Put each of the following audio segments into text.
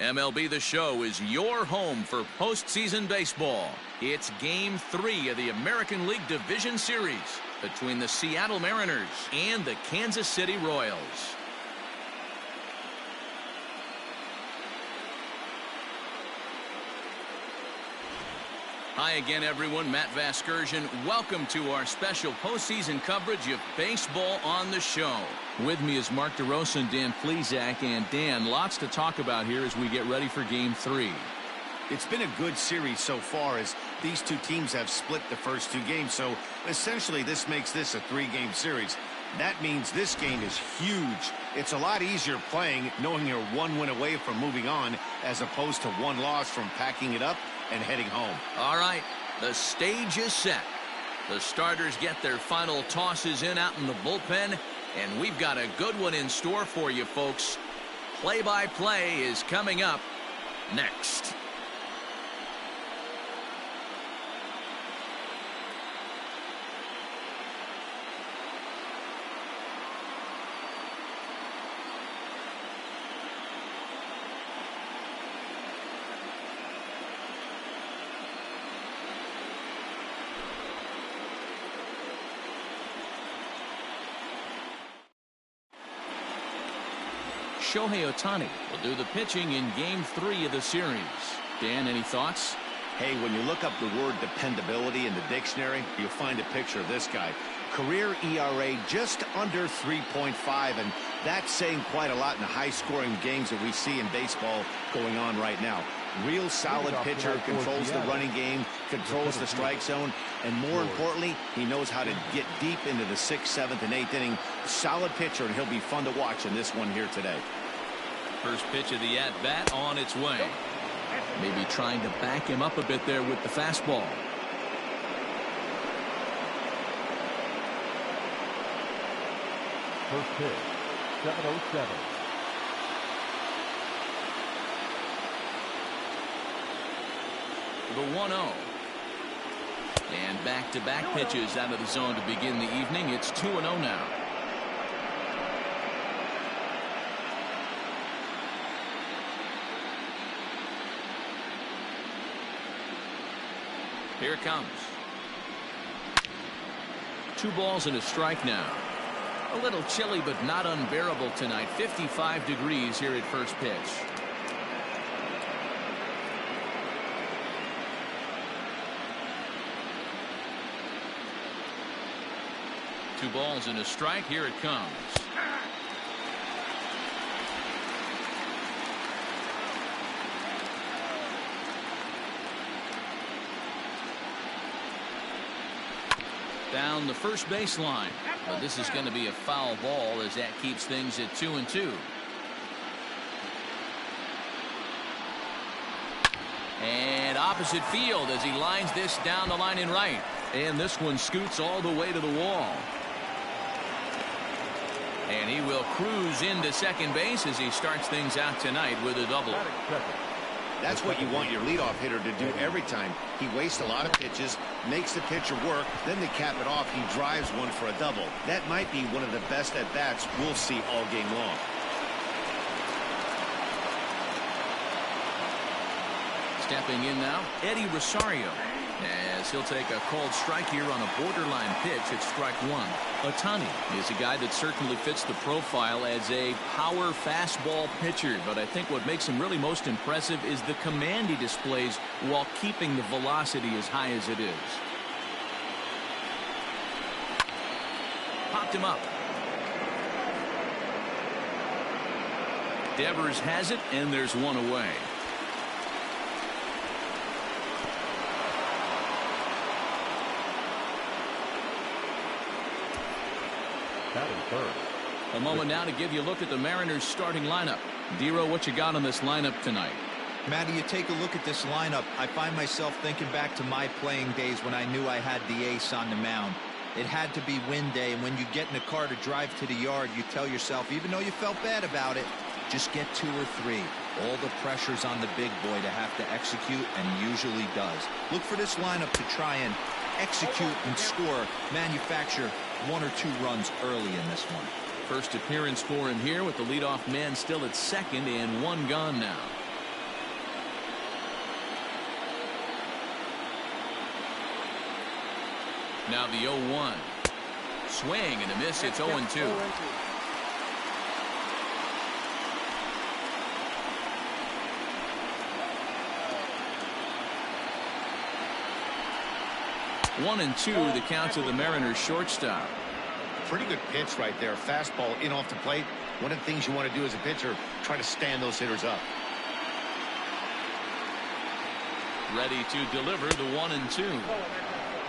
MLB The Show is your home for postseason baseball. It's Game 3 of the American League Division Series between the Seattle Mariners and the Kansas City Royals. Hi again, everyone. Matt Vasgersian. Welcome to our special postseason coverage of Baseball on the Show. With me is Mark DeRosa and Dan Plesac. And Dan, lots to talk about here as we get ready for Game 3. It's been a good series so far as these two teams have split the first two games. So essentially this makes this a three-game series. That means this game is huge. It's a lot easier playing knowing you're one win away from moving on as opposed to one loss from packing it up and heading home. All right, the stage is set. The starters get their final tosses in out in the bullpen, and we've got a good one in store for you, folks. Play-by-play is coming up next. Shohei Ohtani will do the pitching in Game 3 of the series. Dan, any thoughts? Hey, when you look up the word dependability in the dictionary, you'll find a picture of this guy. Career ERA just under 3.5, and that's saying quite a lot in the high-scoring games that we see in baseball going on right now. Real solid pitcher, controls the running game, controls the strike zone, and more importantly, he knows how to get deep into the 6th, 7th, and 8th inning. Solid pitcher, and he'll be fun to watch in this one here today. First pitch of the at-bat on its way. Maybe trying to back him up a bit there with the fastball. First pitch, 7:07. The 1-0. And back-to-back pitches out of the zone to begin the evening. It's 2-0 now. Here it comes. 2 balls and a strike now. A little chilly but not unbearable tonight. 55 degrees here at first pitch. Two balls and a strike. Here it comes. Down the first baseline, but this is going to be a foul ball as that keeps things at 2-2. And opposite field as he lines this down the line in right, and this one scoots all the way to the wall. And he will cruise into second base as he starts things out tonight with a double. That's what you want your leadoff hitter to do every time. He wastes a lot of pitches, makes the pitcher work, then to cap it off, he drives one for a double. That might be one of the best at-bats we'll see all game long. Stepping in now, Eddie Rosario, as he'll take a called strike here on a borderline pitch at strike 1. Ohtani is a guy that certainly fits the profile as a power fastball pitcher, but I think what makes him really most impressive is the command he displays while keeping the velocity as high as it is. Popped him up. Devers has it, and there's one away. A moment now to give you a look at the Mariners starting lineup. Dero, what you got on this lineup tonight? Matty, you take a look at this lineup. I find myself thinking back to my playing days when I knew I had the ace on the mound. It had to be win day, and when you get in a car to drive to the yard, you tell yourself, even though you felt bad about it, just get 2 or 3. All the pressure's on the big boy to have to execute, and he usually does. Look for this lineup to try and execute and score, manufacture 1 or 2 runs early in this one. First appearance for him here with the leadoff man still at second and 1 gone now. Now the 0-1. Swing and a miss. It's 0-2. One and two, the count to the Mariners shortstop. Pretty good pitch right there. Fastball in off the plate. One of the things you want to do as a pitcher, try to stand those hitters up. Ready to deliver the 1-2.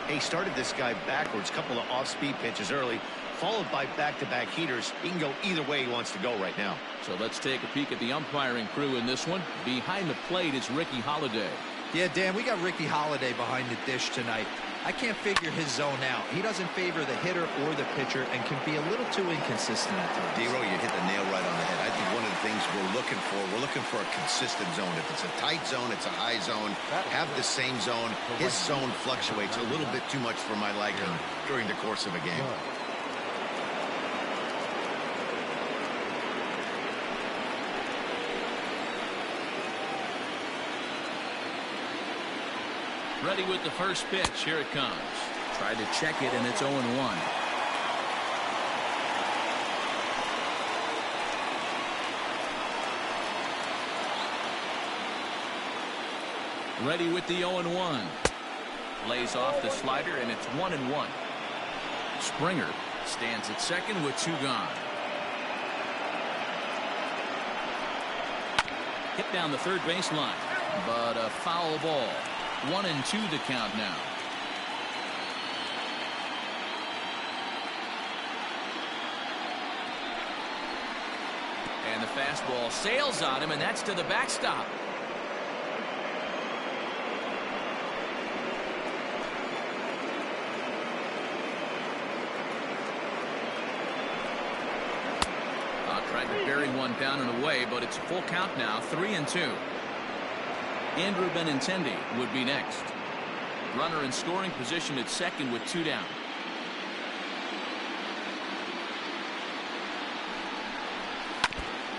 He started this guy backwards. Couple of off-speed pitches early, followed by back-to-back heaters. He can go either way he wants to go right now. So let's take a peek at the umpiring crew in this one. Behind the plate is Ricky Holiday. Yeah, Dan, we got Ricky Holiday behind the dish tonight. I can't figure his zone out. He doesn't favor the hitter or the pitcher and can be a little too inconsistent at times. D-Row, you hit the nail right on the head. I think one of the things we're looking for a consistent zone. If it's a tight zone, it's a high zone. Have the same zone. His zone fluctuates a little bit too much for my liking during the course of a game. Ready with the first pitch. Here it comes. Tried to check it, and it's 0-1. Ready with the 0-1. Lays off the slider, and it's 1-1. Springer stands at second with two gone. Hit down the third baseline, but a foul ball. 1-2 the count now. And the fastball sails on him, and that's to the backstop. Tried to bury one down and away, but it's a full count now. 3-2. Andrew Benintendi would be next. Runner in scoring position at second with two down.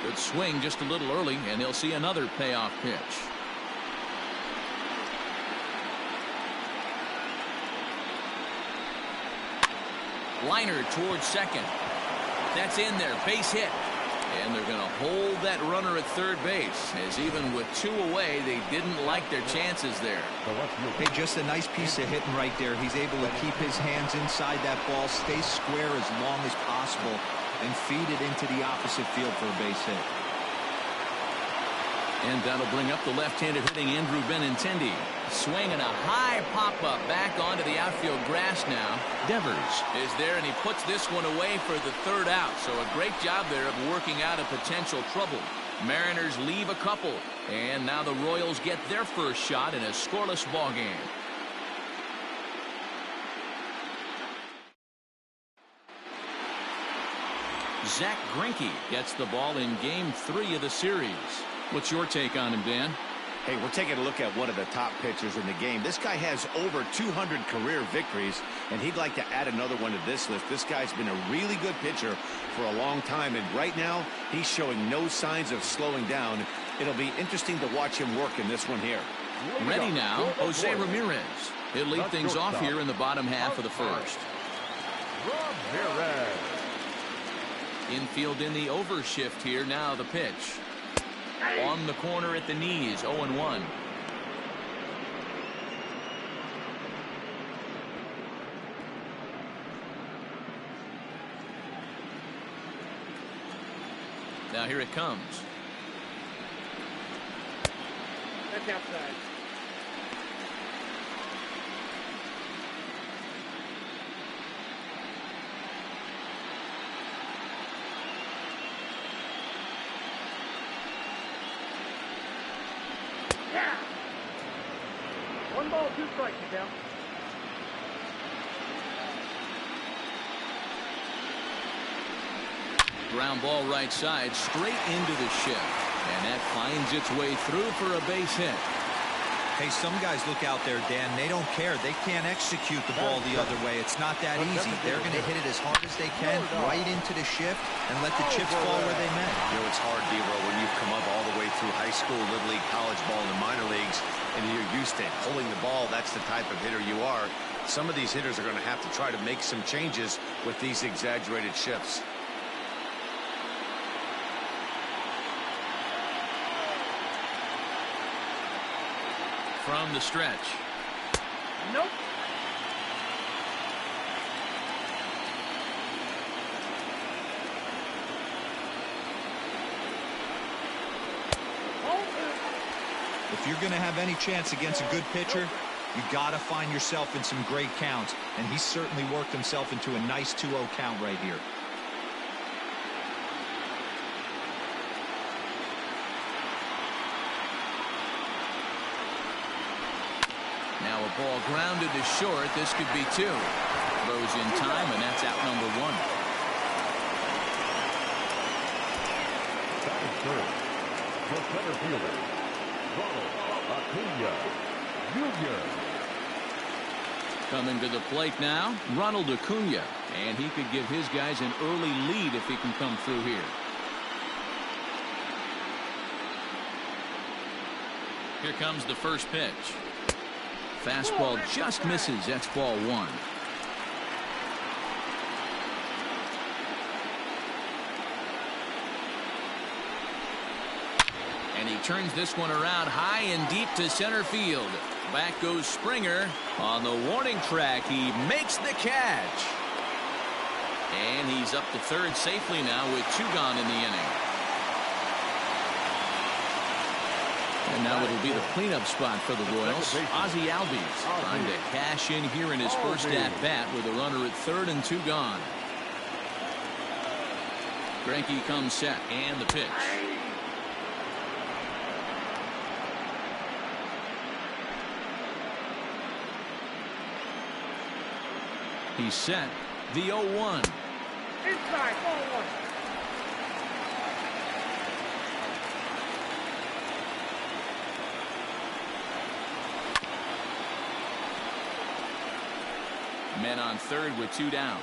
Good swing just a little early, and he'll see another payoff pitch. Liner towards second. That's in there. Base hit. And they're going to hold that runner at third base, as even with two away, they didn't like their chances there. Hey, just a nice piece of hitting right there. He's able to keep his hands inside that ball, stay square as long as possible, and feed it into the opposite field for a base hit. And that'll bring up the left-handed hitting Andrew Benintendi. Swinging a high pop-up back onto the outfield grass now. Devers is there, and he puts this one away for the third out. So a great job there of working out a potential trouble. Mariners leave a couple, and now the Royals get their first shot in a scoreless ball game. Zach Greinke gets the ball in Game 3 of the series. What's your take on him, Dan? Hey, we're taking a look at one of the top pitchers in the game. This guy has over 200 career victories, and he'd like to add another one to this list. This guy's been a really good pitcher for a long time, and right now he's showing no signs of slowing down. It'll be interesting to watch him work in this one here. Ready now, Jose Ramirez. He'll lead things off here in the bottom half of the first. Ramirez. Infield in the overshift here. Now the pitch. On the corner at the knees, 0-1. Now here it comes. That's outside. Yeah. 1 ball, 2 strikes, Miguel. Ground ball right side, straight into the shift. And that finds its way through for a base hit. Hey, some guys look out there, Dan. They don't care. They can't execute the ball the other way. It's not that easy. They're going to hit it as hard as they can, right into the shift, and let the chips fall where they may. You know, it's hard, D-Row, when you've come up all the way through high school, little league, college ball, and the minor leagues, and you're used to pulling the ball. That's the type of hitter you are. Some of these hitters are going to have to try to make some changes with these exaggerated shifts. From the stretch. Nope. If you're going to have any chance against a good pitcher, you got to find yourself in some great counts, and he certainly worked himself into a nice 2-0 count right here. Now a ball grounded to short. This could be 2. Throws in time, and that's out number 1. Batting third, the center fielder, Ronald Acuna Jr. Coming to the plate now, Ronald Acuna, and he could give his guys an early lead if he can come through here. Here comes the first pitch. Fastball just misses. That's ball 1. And he turns this one around high and deep to center field. Back goes Springer on the warning track. He makes the catch. And he's up to third safely now with 2 gone in the inning. And now it'll be the cleanup spot for the Royals. Ozzie Albies trying to cash in here in his first at-bat with a runner at third and 2 gone. Greinke comes set, and the pitch. He's set. The 0-1. Inside, ball 1. Men on third with 2 down.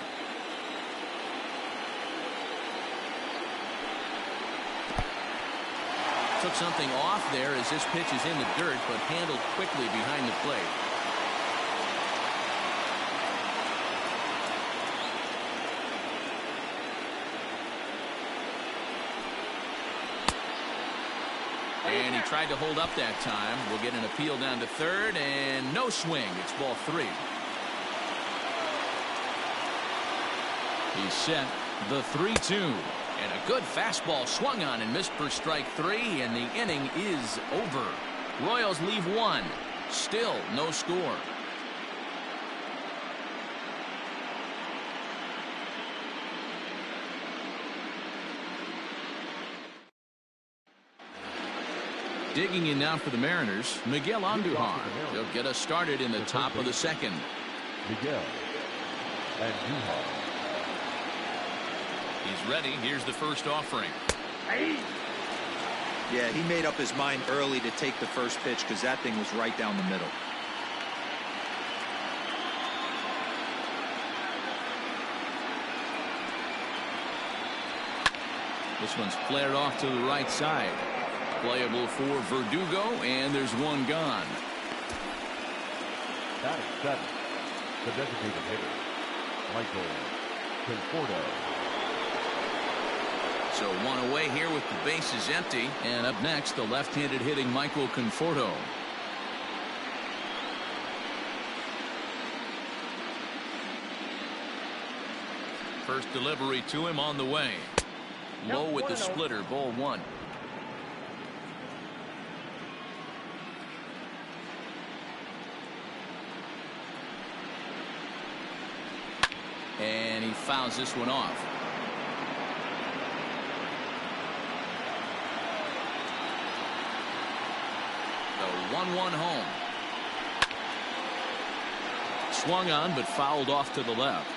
Took something off there as this pitch is in the dirt, but handled quickly behind the plate. And he tried to hold up that time. We'll get an appeal down to third, and no swing. It's ball 3. He's set. The 3-2. And a good fastball swung on and missed for strike 3, and the inning is over. Royals leave 1. Still no score. Digging in now for the Mariners, Miguel Andujar. He'll get us started in the top of the second. Miguel Andujar. He's ready. Here's the first offering. Yeah, he made up his mind early to take the first pitch because that thing was right down the middle. This one's flared off to the right side. Playable for Verdugo, and there's 1 gone. Batting 7, the designated hitter, Michael Conforto. So 1 away here with the bases empty. And up next, the left-handed hitting Michael Conforto. First delivery to him on the way. Low with the splitter, ball 1. And he fouls this one off. The 1-1 home. Swung on but fouled off to the left.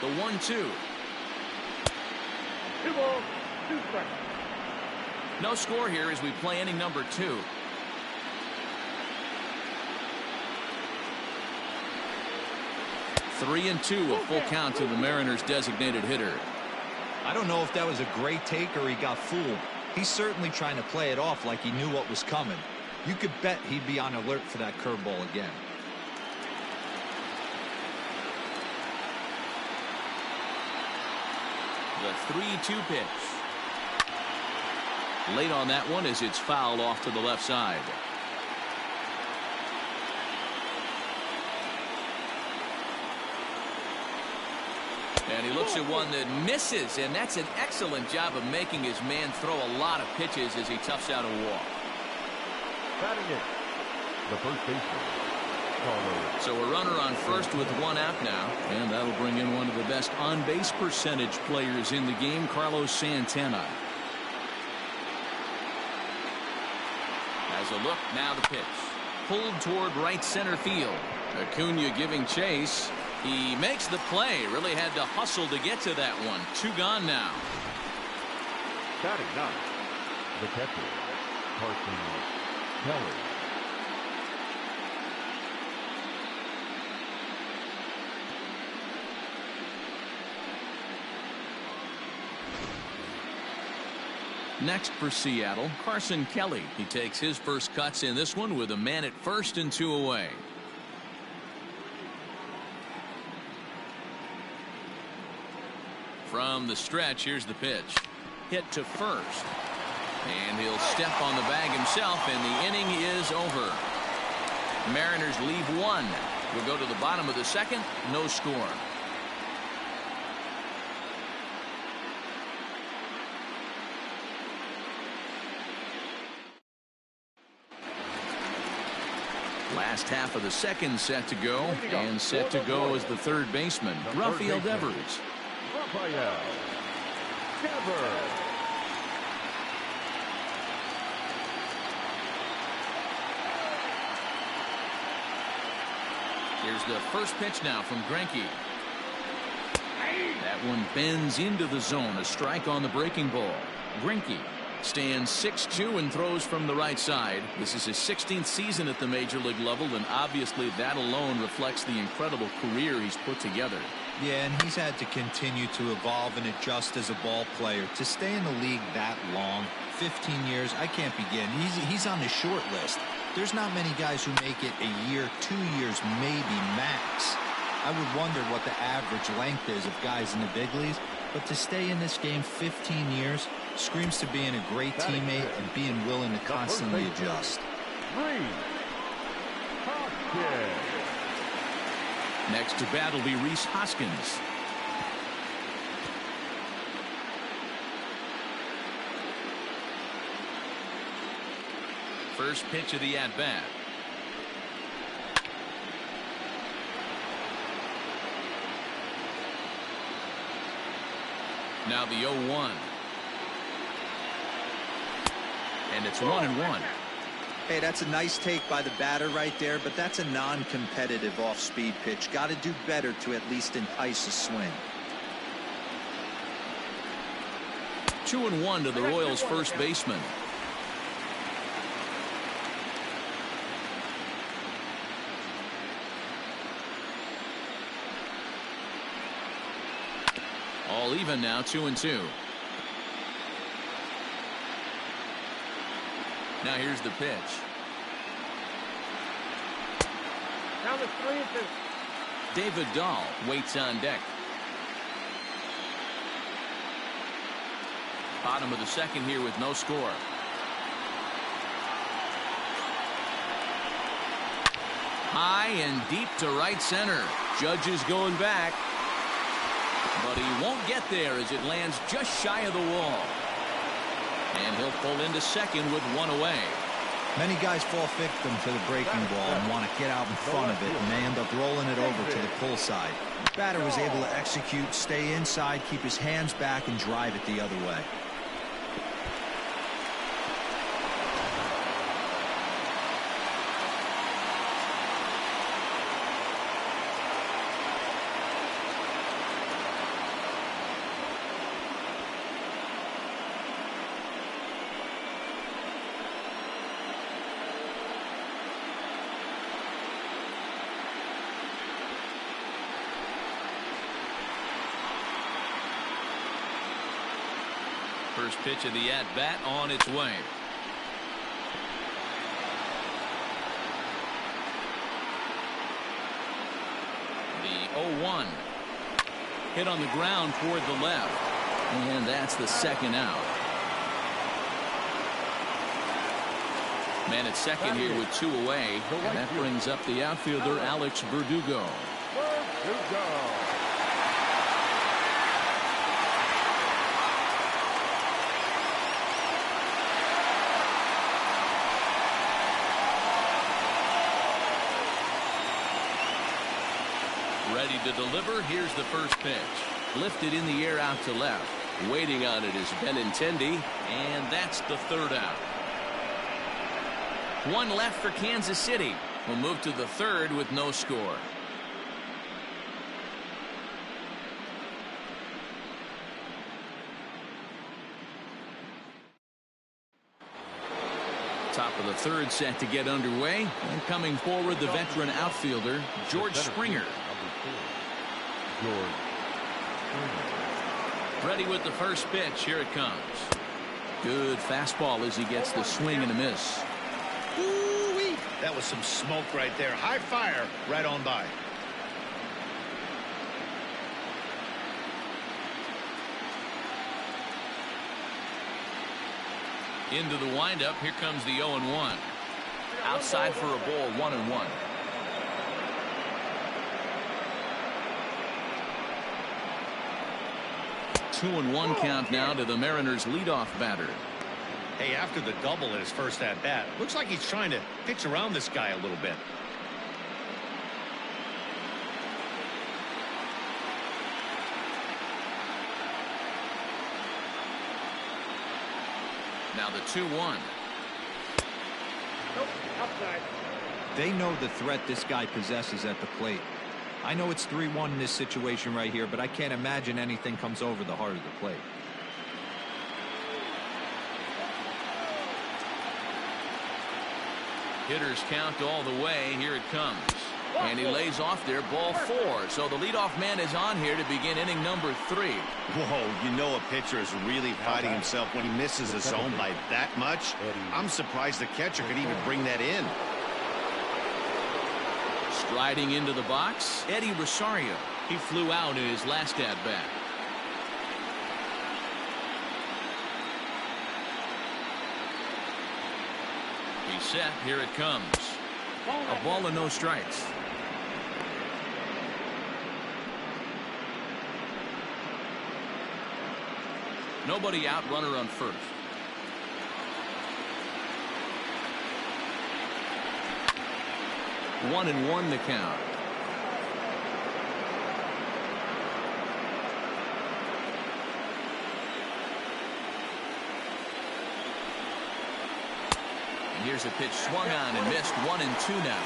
The 1-2. 2 balls, 2 strikes. No score here as we play inning number 2. Three and 2, a full count to the Mariners' designated hitter. I don't know if that was a great take or he got fooled. He's certainly trying to play it off like he knew what was coming. You could bet he'd be on alert for that curveball again. The 3-2 pitch. Late on that one as it's fouled off to the left side. And he looks at one that misses, and that's an excellent job of making his man throw a lot of pitches as he toughs out a walk. Batting it, the first baseman, Carlos. So a runner on first with one out now, and that'll bring in one of the best on-base percentage players in the game, Carlos Santana. As a look, now the pitch. Pulled toward right center field. Acuna giving chase. He makes the play. Really had to hustle to get to that one. 2 gone now. Batting ninth, the catcher, Carson Kelly. Next for Seattle, Carson Kelly. He takes his first cuts in this one with a man at first and 2 away. From the stretch, here's the pitch. Hit to first. And he'll step on the bag himself, and the inning is over. Mariners leave 1. We'll go to the bottom of the second. No score. Last half of the second set to go, and set to go is the third baseman, Rafael Devers. Rafael Devers. Here's the first pitch now from Greinke. That one bends into the zone. A strike on the breaking ball. Greinke stands 6'2" and throws from the right side. This is his 16th season at the major league level, and obviously that alone reflects the incredible career he's put together. Yeah, and he's had to continue to evolve and adjust as a ball player. To stay in the league that long, 15 years, I can't begin. He's on the short list. There's not many guys who make it a year, 2 years, maybe max. I would wonder what the average length is of guys in the big leagues, but to stay in this game 15 years screams to being a great teammate and being willing to constantly adjust. Next to bat will be Rhys Hoskins. First pitch of the at-bat. Now the 0-1. And it's 1-1. Hey, that's a nice take by the batter right there, but that's a non-competitive off-speed pitch. Got to do better to at least entice a swing. 2-1 to the Royals' first baseman. All even now, 2-2. Now here's the pitch. Now the 3-2. David Dahl waits on deck. Bottom of the second here with no score. High and deep to right center. Judge is going back. But he won't get there as it lands just shy of the wall. And he'll pull into second with 1 away. Many guys fall victim to the breaking ball and want to get out in front of it, and they end up rolling it over to the pull side. The batter was able to execute, stay inside, keep his hands back, and drive it the other way. First pitch of the at-bat on its way. The 0-1. Hit on the ground toward the left. And that's the second out. Man at second here with 2 away. And that brings up the outfielder, Alex Verdugo. Ready to deliver. Here's the first pitch. Lifted in the air out to left. Waiting on it is Benintendi. And that's the third out. 1 left for Kansas City. We'll move to the third with no score. Top of the third set to get underway. And coming forward, the veteran outfielder, George Springer. Ready with the first pitch. Here it comes. Good fastball as he gets the swing and a miss. Ooh-wee. That was some smoke right there. High fire right on by. Into the windup. Here comes the 0-1. Outside for a ball, 1-1. Two and 1 count now to the Mariners leadoff batter. Hey, after the double in his first at bat, looks like he's trying to pitch around this guy a little bit. Now the 2-1. Nope, outside. They know the threat this guy possesses at the plate. I know it's 3-1 in this situation right here, but I can't imagine anything comes over the heart of the plate. Hitters count all the way. Here it comes. And he lays off there, ball 4. So the leadoff man is on here to begin inning number 3. Whoa, you know a pitcher is really fighting himself when he misses a zone by that much. I'm surprised the catcher could even bring that in. Striding into the box, Eddie Rosario. He flew out in his last at-bat. He's set. Here it comes. A ball and no strikes. Nobody out, runner on first. One and one the count. And here's a pitch swung on and missed. 1-2 now.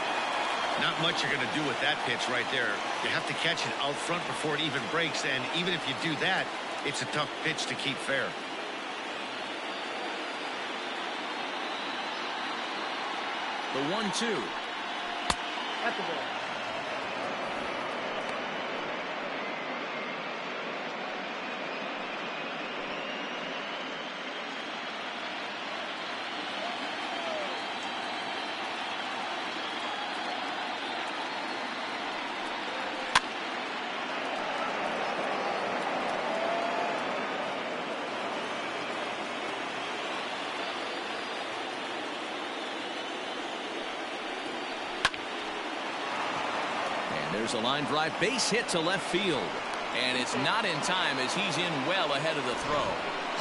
Not much you're going to do with that pitch right there. You have to catch it out front before it even breaks, and even if you do that, it's a tough pitch to keep fair. The 1-2. At the ball. There's a line drive, base hit to left field. And it's not in time as he's in well ahead of the throw.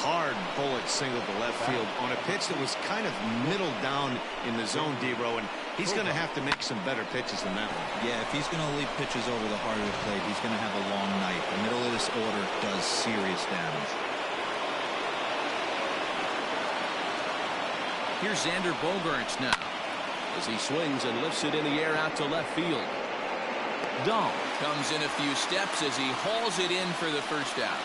Hard bullet single to left field on a pitch that was kind of middle down in the zone, D-Row, and he's going to have to make some better pitches than that one. Yeah, if he's going to lead pitches over the heart of the plate, he's going to have a long night. The middle of this order does serious damage. Here's Xander Bogaerts now as he swings and lifts it in the air out to left field. Dahl comes in a few steps as he hauls it in for the first out.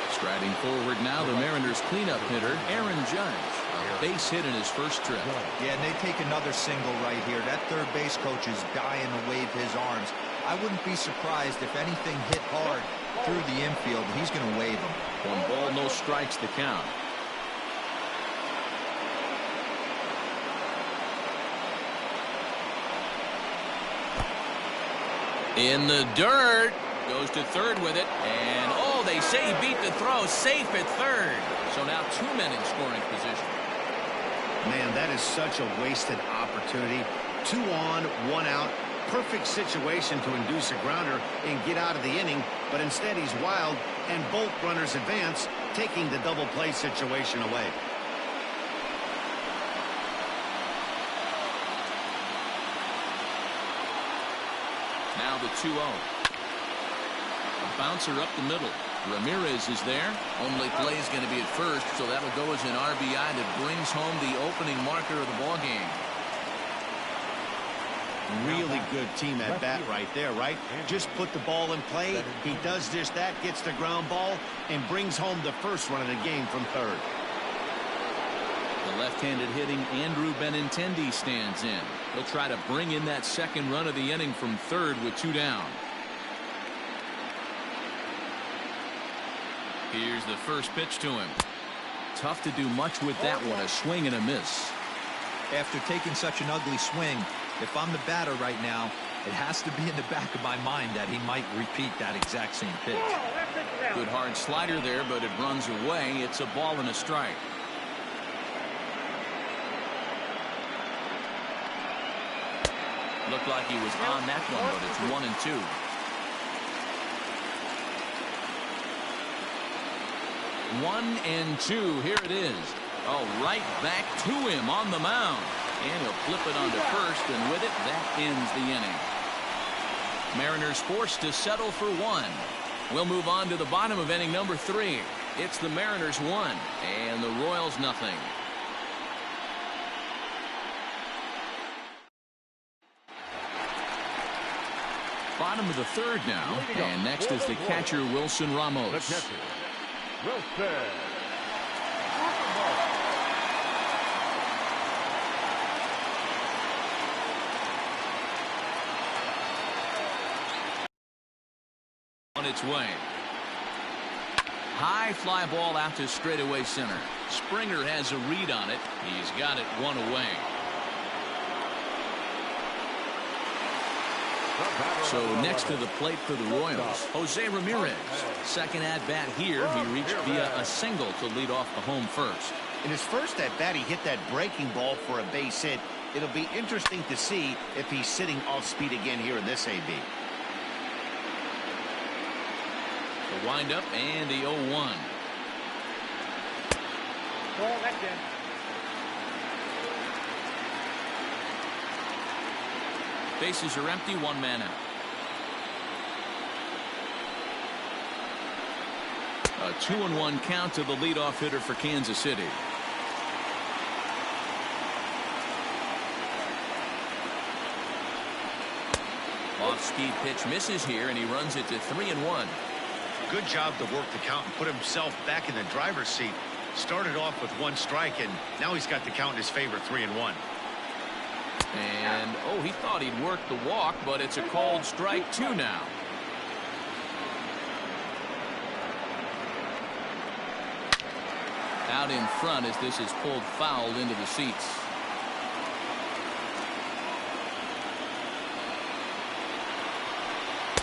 Striding forward now, the Mariners cleanup hitter, Aaron Judge. A base hit in his first trip. Yeah, and they take another single right here. That third base coach is dying to wave his arms. I wouldn't be surprised if anything hit hard through the infield. He's going to wave them. 1 ball, no strikes the count. In the dirt. Goes to third with it. And, oh, they say he beat the throw. Safe at third. So now 2 men in scoring position. Man, that is such a wasted opportunity. 2 on, 1 out. Perfect situation to induce a grounder and get out of the inning. But instead he's wild, and both runners advance, taking the double play situation away. Now the 2-0. A bouncer up the middle. Ramirez is there. Only play is going to be at first, so that'll go as an RBI that brings home the opening marker of the ball game. Really good team at bat right there, right? Just put the ball in play. He does just that, gets the ground ball, and brings home the first run of the game from third. The left-handed hitting Andrew Benintendi stands in. He'll try to bring in that second run of the inning from third with 2 down. Here's the first pitch to him. Tough to do much with that one. A swing and a miss. After taking such an ugly swing, if I'm the batter right now, it has to be in the back of my mind that he might repeat that exact same pitch. Good hard slider there, but it runs away. It's a ball and a strike. Looked like he was on that one, but it's 1 and 2. One and 2. Here it is. Oh, right back to him on the mound. And he'll flip it onto first, and with it, that ends the inning. Mariners forced to settle for 1. We'll move on to the bottom of inning number 3. It's the Mariners 1 and the Royals nothing. Bottom of the 3rd now, and next is the catcher Wilson Ramos. The catcher, Wilson. On its way. High fly ball out to straightaway center. Springer has a read on it. He's got it 1 away. So next to the plate for the Royals, Jose Ramirez. Second at bat here. He reached via a single to lead off the home first. In his first at bat, he hit that breaking ball for a base hit. It'll be interesting to see if he's sitting off speed again here in this AB. The windup and the 0-1. Bases are empty, 1 man out. A 2-1 count to the leadoff hitter for Kansas City. Off-speed pitch misses here, and he runs it to 3-1. Good job to work the count and put himself back in the driver's seat. Started off with 1 strike, and now he's got the count in his favor, 3-1. And, oh, he thought he'd work the walk, but it's a called strike 2 now. Out in front as this is pulled foul into the seats.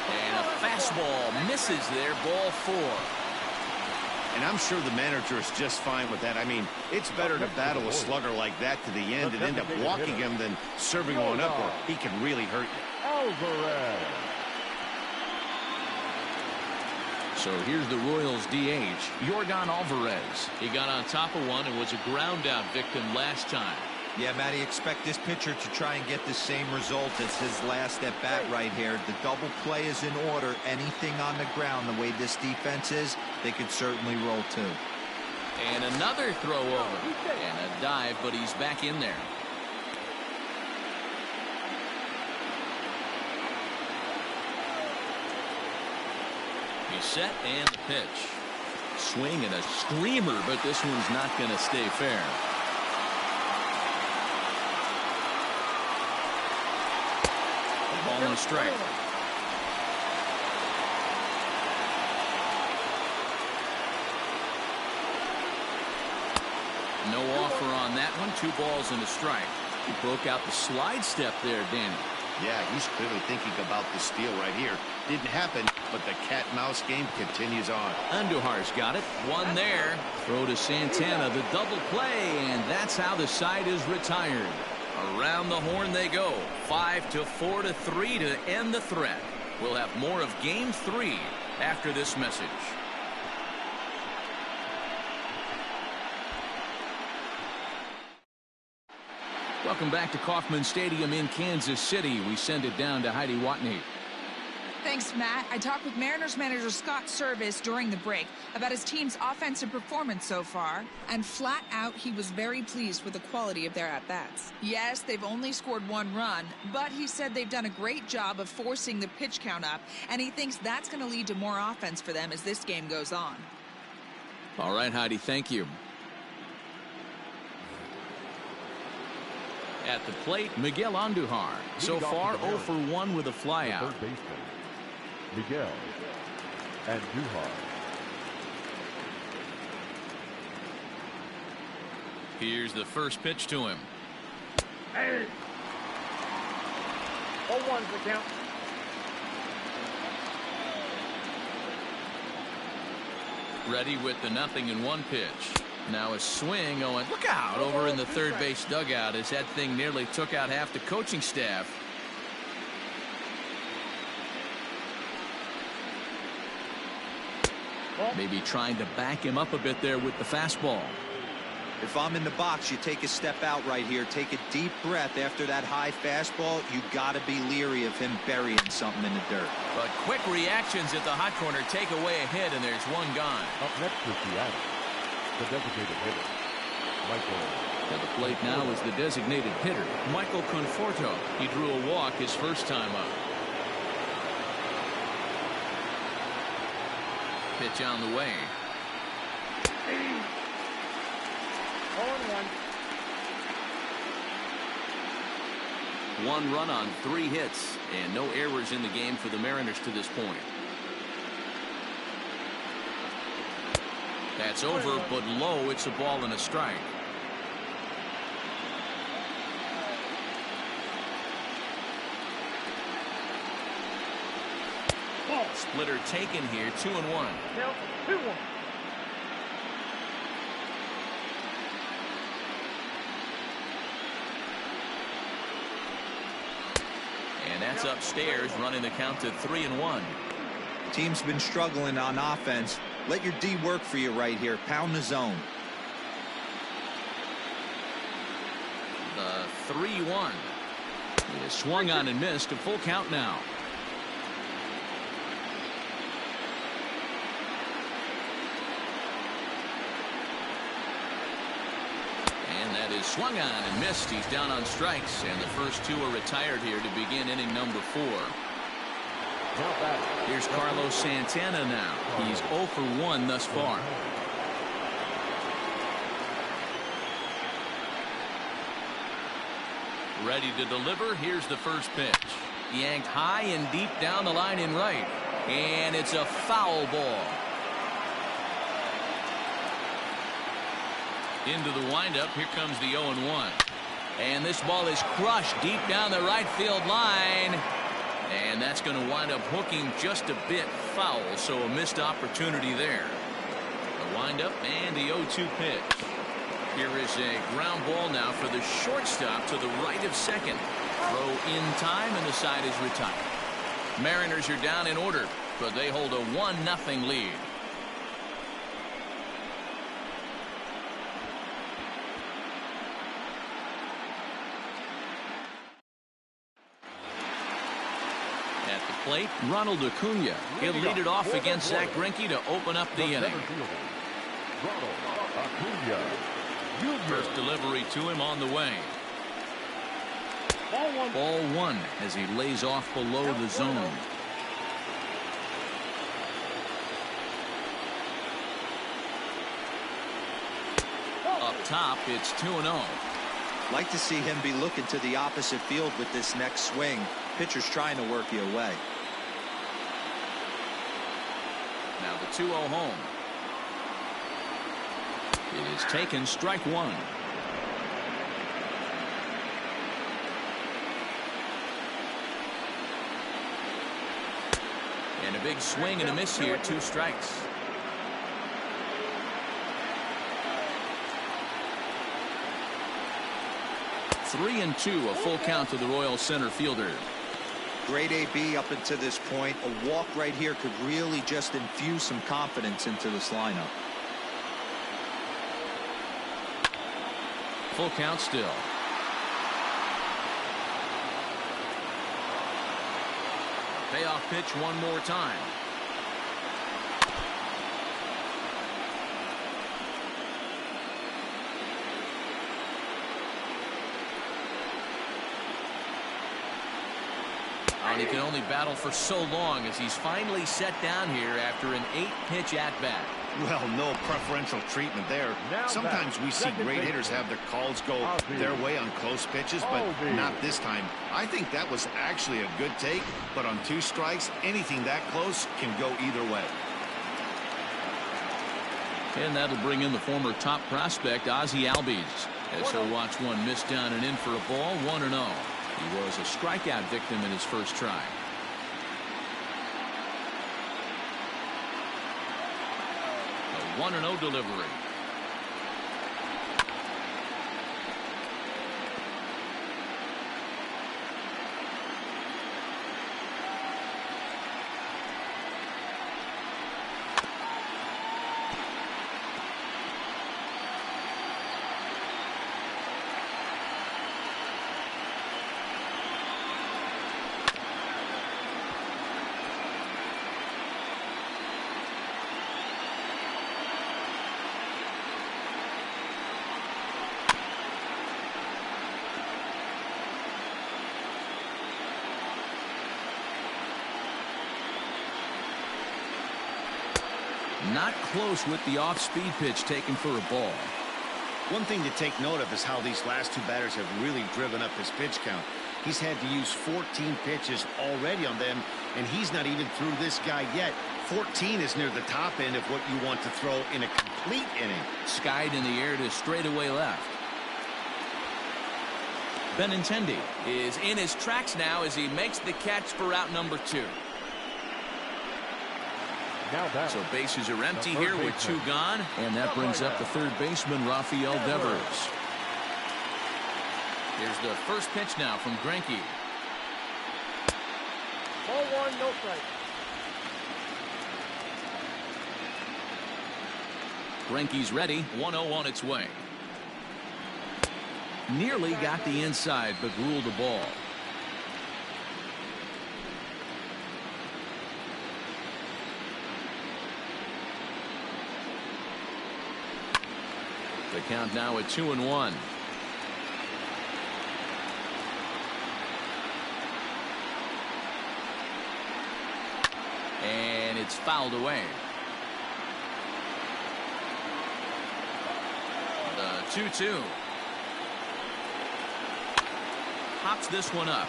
And a fastball misses there, ball 4. And I'm sure the manager is just fine with that. I mean, it's better to battle a slugger like that to the end and end up walking him than serving one up where he can really hurt you. Alvarez. So here's the Royals DH, Yordan Alvarez. He got on top of one and was a ground out victim last time. Yeah, Matty, expect this pitcher to try and get the same result as his last at bat right here. The double play is in order. Anything on the ground, the way this defense is, they could certainly roll 2. And another throw over. And a dive, but he's back in there. He's set and the pitch. Swing and a screamer, but this one's not going to stay fair. Ball and a strike. No offer on that one. 2 balls and a strike. He broke out the slide step there, Danny. Yeah, he's clearly thinking about the steal right here. Didn't happen, but the cat-mouse game continues on. Andujar's got it. One there. Throw to Santana, the double play, and that's how the side is retired. Around the horn they go. 5-4-3 to end the threat. We'll have more of Game 3 after this message. Welcome back to Kauffman Stadium in Kansas City. We send it down to Heidi Watney. Thanks, Matt. I talked with Mariners manager Scott Service during the break about his team's offensive performance so far, and flat out he was very pleased with the quality of their at-bats. Yes, they've only scored 1 run, but he said they've done a great job of forcing the pitch count up, and he thinks that's going to lead to more offense for them as this game goes on. All right, Heidi, thank you. At the plate, Miguel Andujar. So far, 0 for 1 with a flyout. Third baseman, Miguel Andujar. Here's the first pitch to him. Hey. 0-1's the count. Ready with the 0-1 pitch. Now a swing going. Look out over in the third base dugout as that thing nearly took out half the coaching staff. Maybe trying to back him up a bit there with the fastball. If I'm in the box, you take a step out right here. Take a deep breath after that high fastball. You got to be leery of him burying something in the dirt. But quick reactions at the hot corner take away a hit, and there's one gone. Up next is Seattle, the designated hitter, Michael. At the plate now is the designated hitter, Michael Conforto. He drew a walk his first time up. Pitch on the way. 0-1. 1 run on 3 hits, and no errors in the game for the Mariners to this point. That's over, but low. It's a ball and a strike. Splitter taken here, 2-1. Now 2-1. And that's upstairs, running the count to 3-1. Team's been struggling on offense. Let your D work for you right here. Pound the zone. The 3-1. He is swung on and missed. A full count now. And that is swung on and missed. He's down on strikes, and the first 2 are retired here to begin inning number 4. Here's Carlos Santana now. He's 0 for 1 thus far. Ready to deliver. Here's the first pitch. Yanked high and deep down the line in right. And it's a foul ball. Into the windup. Here comes the 0-1. And this ball is crushed deep down the right field line. And that's going to wind up hooking just a bit foul, so a missed opportunity there. The windup and the 0-2 pitch. Here is a ground ball now for the shortstop to the right of second. Throw in time, and the side is retired. Mariners are down in order, but they hold a 1-0 lead. At the plate, Ronald Acuna. He'll lead it off against Zach Greinke to open up the inning. First delivery to him on the way. Ball 1 as he lays off below the zone. Up top, it's 2-0. Like to see him be looking to the opposite field with this next swing. Pitcher's trying to work you away. Now the 2-0 home. It is taken, strike 1. And a big swing and a miss here, 2 strikes. Three and 2, a full count to the Royal center fielder. Great AB up until this point. A walk right here could really just infuse some confidence into this lineup. Full count still. Payoff pitch one more time. And he can only battle for so long as he's finally set down here after an 8-pitch at-bat. Well, no preferential treatment there. Sometimes we see great hitters have their calls go their way on close pitches, but not this time. I think that was actually a good take, but on 2 strikes, anything that close can go either way. And that'll bring in the former top prospect, Ozzie Albies, as he'll watch one miss down and in for a ball, 1-0. He was a strikeout victim in his first try. A 1-0 delivery. Not close with the off-speed pitch taken for a ball. One thing to take note of is how these last 2 batters have really driven up his pitch count. He's had to use 14 pitches already on them, and he's not even through this guy yet. 14 is near the top end of what you want to throw in a complete inning. Skied in the air to straightaway left. Benintendi is in his tracks now as he makes the catch for out number 2. So bases are empty here with 2 gone, and that brings up the third baseman, Rafael Devers. Here's the first pitch now from Greinke. Ball 1, no strike. Greinke's ready, 1-0 on its way. Nearly got the inside, but ruled the ball. The count now at 2-1. And it's fouled away. The 2-2. Pops this one up.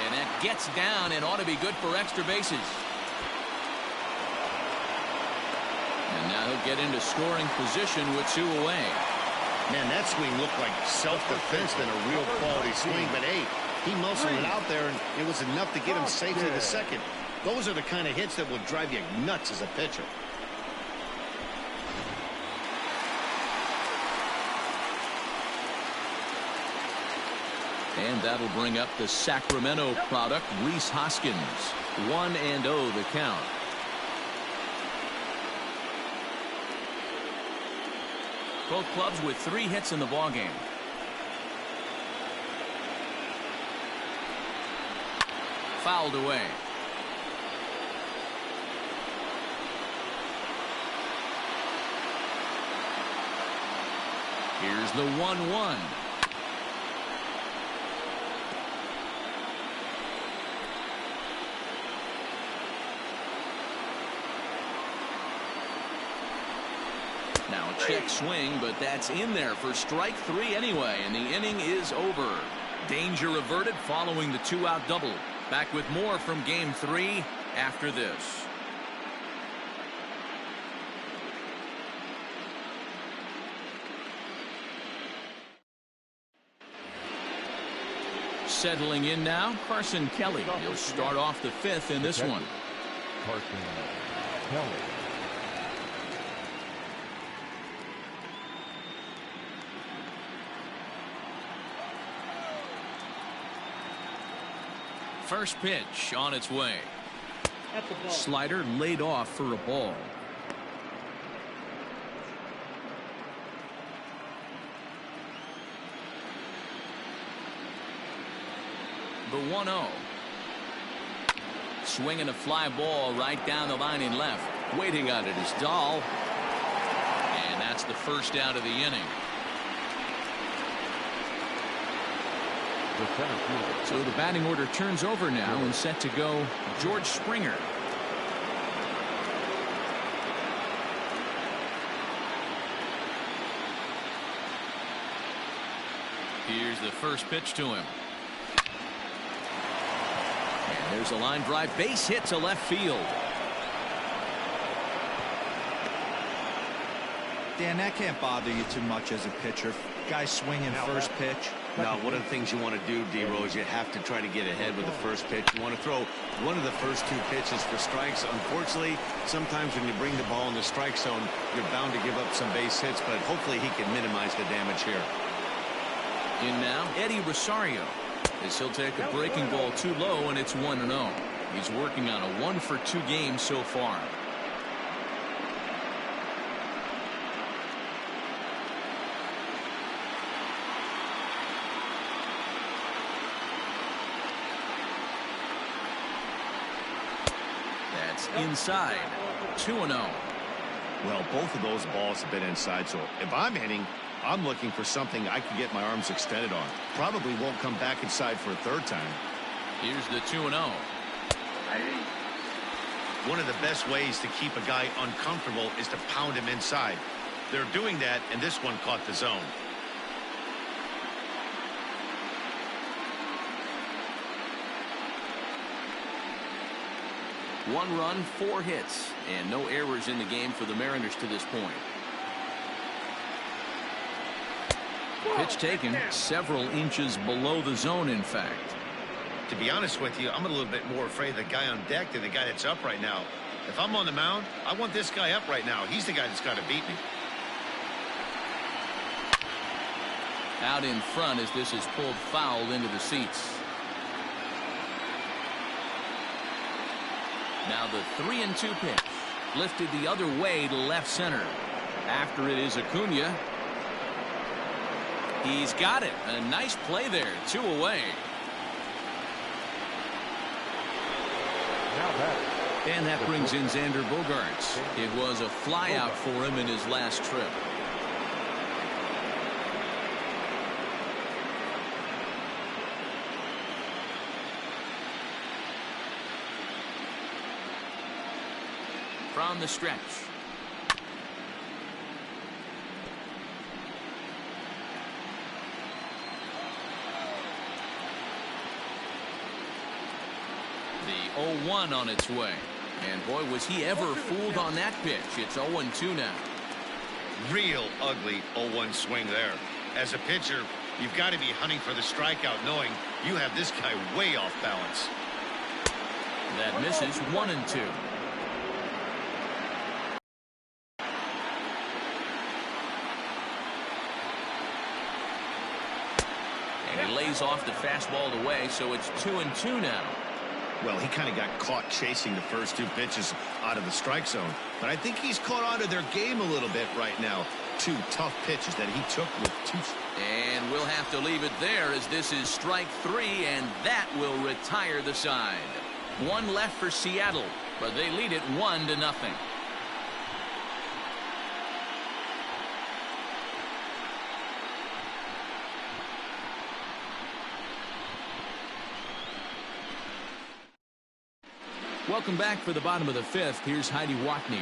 And that gets down and ought to be good for extra bases. And now he'll get into scoring position with 2 away. Man, that swing looked like self-defense than a real quality swing, but hey, he muscled it out there, and it was enough to get him safely to second. Those are the kind of hits that will drive you nuts as a pitcher. And that'll bring up the Sacramento product, Rhys Hoskins. 1-0 the count. Both clubs with 3 hits in the ballgame. Fouled away. Here's the 1-1. Now a check swing, but that's in there for strike 3 anyway, and the inning is over. Danger averted following the 2-out double. Back with more from Game 3 after this. Settling in now, Carson Kelly. He'll start off the 5th in this one. Kelly. First pitch on its way. That's a ball. Slider laid off for a ball. The 1-0. Swinging a fly ball right down the line in left. Waiting on it is Dahl. And that's the first out of the inning. The center fielder. So the batting order turns over now and set to go George Springer. Here's the first pitch to him. And there's a line drive, base hit to left field. Dan, that can't bother you too much as a pitcher. Guy swinging first pitch. Now, one of the things you want to do, D-Rose, you have to try to get ahead with the first pitch. You want to throw one of the first two pitches for strikes. Unfortunately, sometimes when you bring the ball in the strike zone, you're bound to give up some base hits, but hopefully he can minimize the damage here. In now, Eddie Rosario, as he'll take a breaking ball too low, and it's 1-0. He's working on a 1-for-2 game so far. That's inside. 2-0. Well, both of those balls have been inside, so if I'm hitting, I'm looking for something I can get my arms extended on. Probably won't come back inside for a third time. Here's the 2-0. One of the best ways to keep a guy uncomfortable is to pound him inside. They're doing that, and this one caught the zone. One run, 4 hits, and no errors in the game for the Mariners to this point. Pitch taken several inches below the zone, in fact. To be honest with you, I'm a little bit more afraid of the guy on deck than the guy that's up right now. If I'm on the mound, I want this guy up right now. He's the guy that's got to beat me. Out in front as this is pulled foul into the seats. Now the 3-2 pitch. Lifted the other way to left center. After it is Acuna. He's got it. A nice play there. 2 away. Now batting. And that brings in Xander Bogaerts. It was a flyout for him in his last trip. From the stretch. The 0-1 on its way. And boy, was he ever fooled on that pitch. It's 0-2 now. Real ugly 0-1 swing there. As a pitcher, you've got to be hunting for the strikeout, knowing you have this guy way off balance. That misses. 1-2. And he lays off the fastball away, so it's 2-2 now. Well, he kind of got caught chasing the first 2 pitches out of the strike zone. But I think he's caught on to their game a little bit right now. 2 tough pitches that he took with 2. And we'll have to leave it there as this is strike 3, and that will retire the side. 1 left for Seattle, but they lead it 1-0. Welcome back for the bottom of the 5th. Here's Heidi Watney.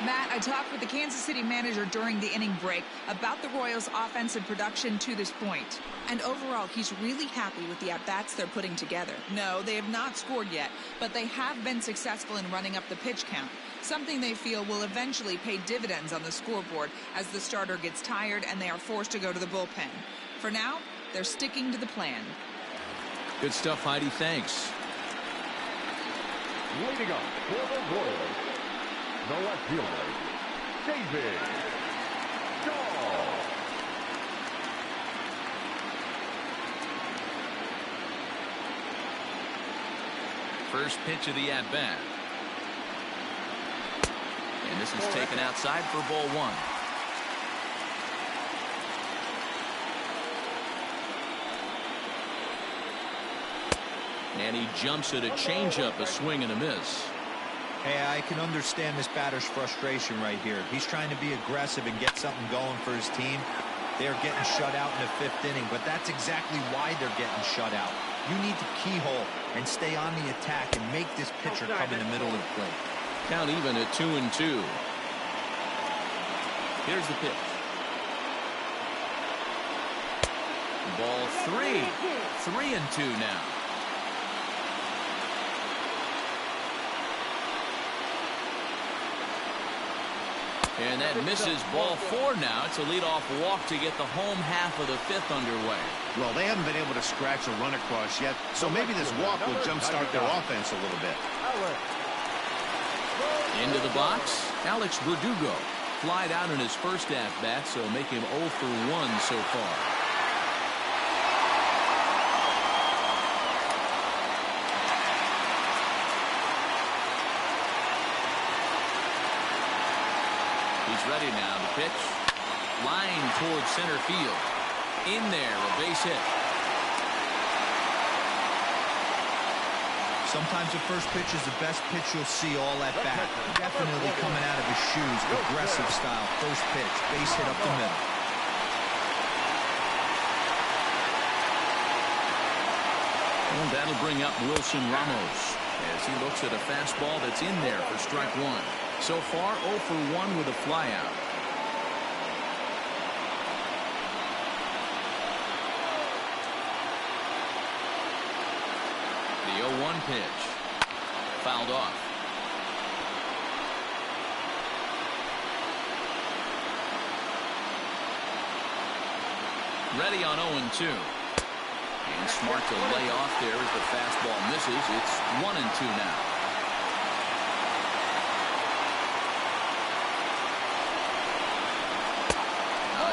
Matt, I talked with the Kansas City manager during the inning break about the Royals' offensive production to this point. And overall, he's really happy with the at-bats they're putting together. No, they have not scored yet, but they have been successful in running up the pitch count, something they feel will eventually pay dividends on the scoreboard as the starter gets tired and they are forced to go to the bullpen. For now, they're sticking to the plan. Good stuff, Heidi. Thanks. Leading up for the Royals, the left fielder, David Shaw. First pitch of the at-bat. And this is taken outside for ball one. And he jumps at a changeup, a swing and a miss. Hey, I can understand this batter's frustration right here. He's trying to be aggressive and get something going for his team. They're getting shut out in the 5th inning, but that's exactly why they're getting shut out. You need to keyhole and stay on the attack and make this pitcher come in the middle of the plate. Count even at 2-2. Here's the pitch. Ball 3. 3-2 now. And that misses ball 4 now. It's a leadoff walk to get the home half of the 5th underway. Well, they haven't been able to scratch a run across yet, so maybe this walk will jumpstart their offense a little bit. Into the box, Alex Verdugo. Flied out in his first at-bat, so make him 0 for 1 so far. He's ready now to pitch. Line towards center field. In there, a base hit. Sometimes the first pitch is the best pitch you'll see all at bat. Definitely coming out of his shoes. Aggressive style. First pitch. Base hit up the middle. And that'll bring up Wilson Ramos as he looks at a fastball that's in there for strike 1. So far, 0 for 1 with a flyout. The 0-1 pitch. Fouled off. Ready on 0-2. And smart to lay off there as the fastball misses. It's 1-2 now.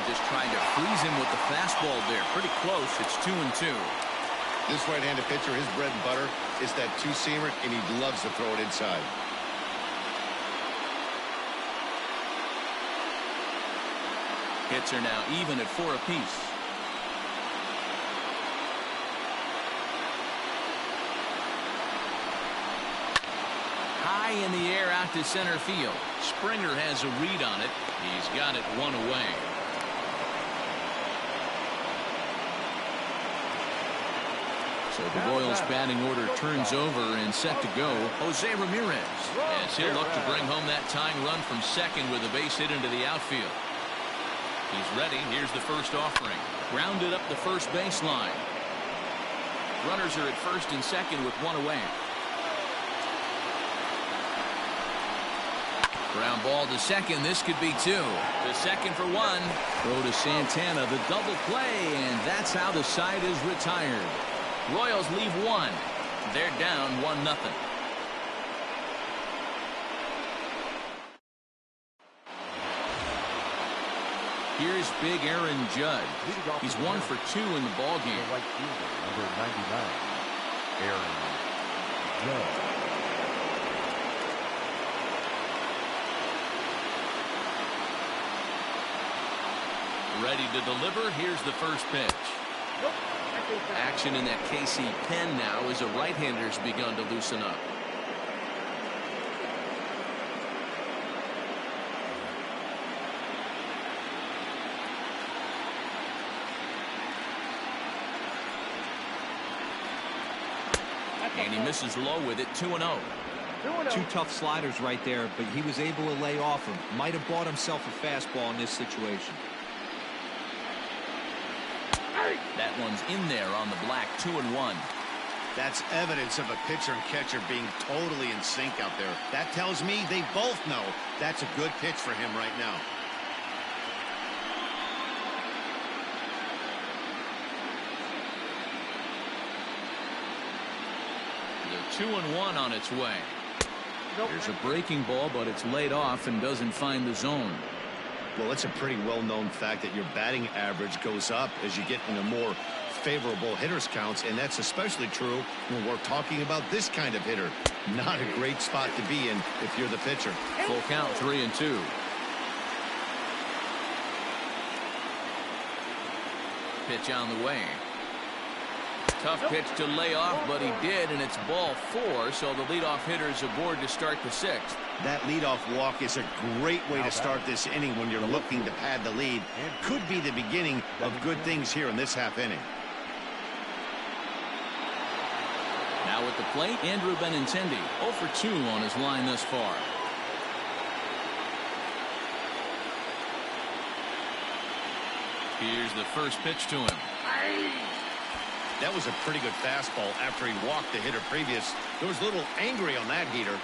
Just trying to freeze him with the fastball there. Pretty close. It's 2-2. This right-handed pitcher, his bread and butter is that two-seamer, and he loves to throw it inside. Hits are now even at 4 apiece. High in the air out to center field. Springer has a read on it. He's got it 1 away. So the Royals batting order turns over and set to go. Jose Ramirez, as he'll look to bring home that tying run from second with a base hit into the outfield. He's ready. Here's the first offering. Grounded up the first baseline. Runners are at first and second with 1 away. Ground ball to second. This could be 2. To second for 1. Throw to Santana. The double play, and that's how the side is retired. Royals leave 1. They're down 1-0. Here's big Aaron Judge. He's 1 for 2 in the ballgame. Right fielder, number 99, Aaron Judge. Ready to deliver. Here's the first pitch. Action in that KC pen now as a right-hander's begun to loosen up. And he misses low with it. 2-0. 2 tough sliders right there, but he was able to lay off him. Might have bought himself a fastball in this situation. That one's in there on the black. 2-1. That's evidence of a pitcher and catcher being totally in sync out there. That tells me they both know that's a good pitch for him right now. The 2-1 on its way. There's a breaking ball, but it's laid off and doesn't find the zone. Well, it's a pretty well-known fact that your batting average goes up as you get into more favorable hitters counts, and that's especially true when we're talking about this kind of hitter. Not a great spot to be in if you're the pitcher. Full count, 3-2. Pitch on the way. Tough pitch to lay off, but he did, and it's ball 4, so the leadoff hitter's aboard to start the 6th. That leadoff walk is a great way to start this inning when you're looking to pad the lead. Could be the beginning of good things here in this half inning. Now at the plate, Andrew Benintendi, 0 for 2 on his line thus far. Here's the first pitch to him. That was a pretty good fastball after he walked the hitter previous. There was a little angry on that heater.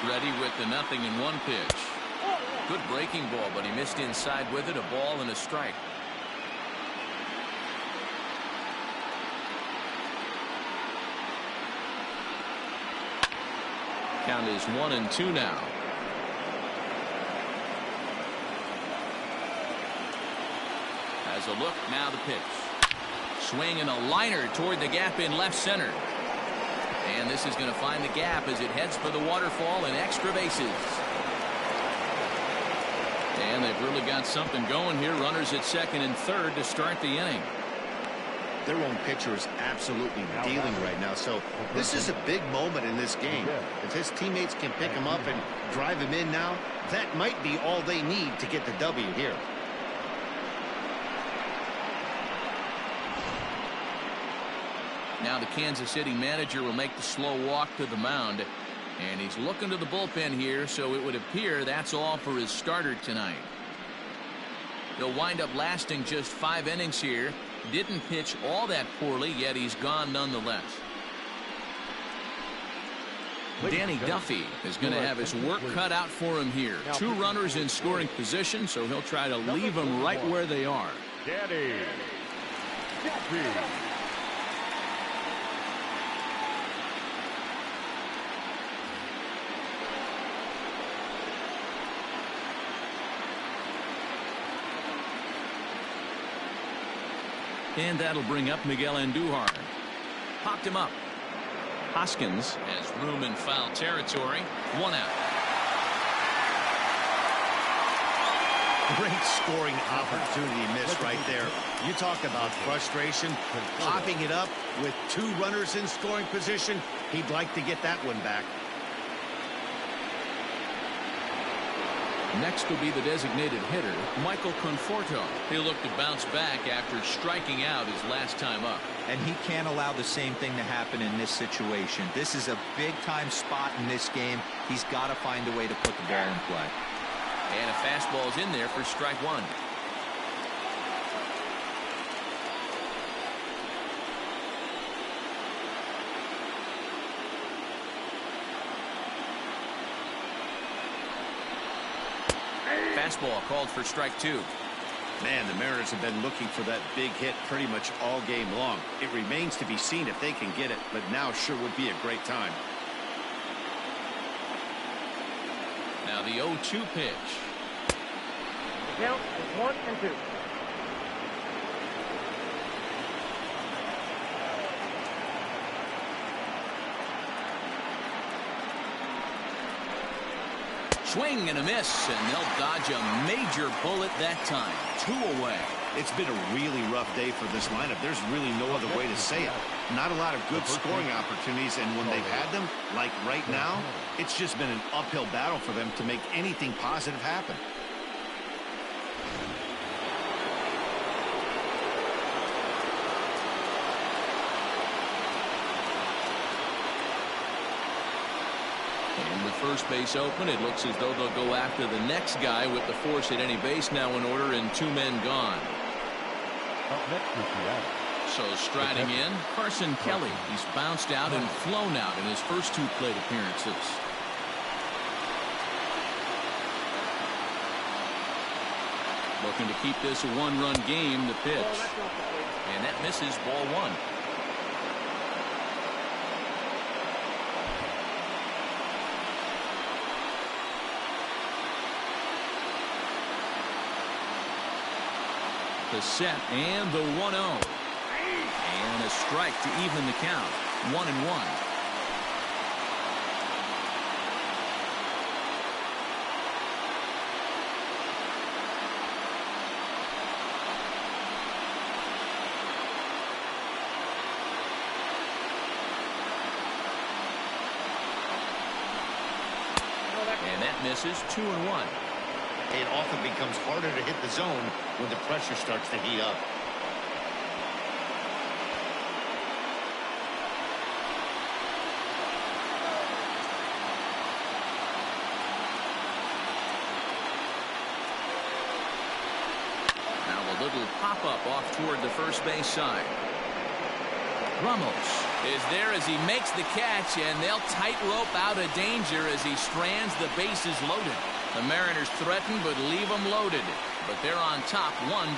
Ready with the 0-1 pitch. Good breaking ball, but he missed inside with it. A ball and a strike. Count is 1-2 now. Has a look, now the pitch. Swing and a liner toward the gap in left center. And this is going to find the gap as it heads for the waterfall and extra bases. And they've really got something going here. Runners at second and third to start the inning. Their own pitcher is absolutely dealing right now, so this is a big moment in this game. If his teammates can pick him up and drive him in now, that might be all they need to get the W here. Now the Kansas City manager will make the slow walk to the mound, and he's looking to the bullpen here, so it would appear that's all for his starter tonight. He'll wind up lasting just 5 innings here. Didn't pitch all that poorly, yet he's gone nonetheless. Danny Duffy is going to have his work cut out for him here. 2 runners in scoring position, so he'll try to leave them right where they are. Danny Duffy. And that'll bring up Miguel Andujar. Popped him up. Hoskins has room in foul territory. 1 out. Great scoring opportunity missed right there. You talk about frustration. Popping it up with 2 runners in scoring position. He'd like to get that one back. Next will be the designated hitter, Michael Conforto. He'll look to bounce back after striking out his last time up. And he can't allow the same thing to happen in this situation. This is a big-time spot in this game. He's got to find a way to put the ball in play. And a fastball's in there for strike 1. Fastball called for strike 2. Man, the Mariners have been looking for that big hit pretty much all game long. It remains to be seen if they can get it, but now sure would be a great time. Now the 0-2 pitch. The count is 1-2. Swing and a miss, and they'll dodge a major bullet that time. 2 away. It's been a really rough day for this lineup. There's really no other way to say it. Not a lot of good scoring opportunities, and when they've had them, like right now, it's just been an uphill battle for them to make anything positive happen. And with first base open, it looks as though they'll go after the next guy with the force at any base now in order and 2 men gone. So striding in, Carson Kelly. He's bounced out and flown out in his first 2 plate appearances. Looking to keep this a one-run game. The pitch. And that misses, ball one. The set and the 1-0. And a strike to even the count. 1-1. And that misses. 2-1. It often becomes harder to hit the zone when the pressure starts to heat up. Now a little pop-up off toward the first base side. Ramos is there as he makes the catch, and they'll tightrope out of danger as he strands the bases loaded. The Mariners threaten but leave them loaded. But they're on top 1-0.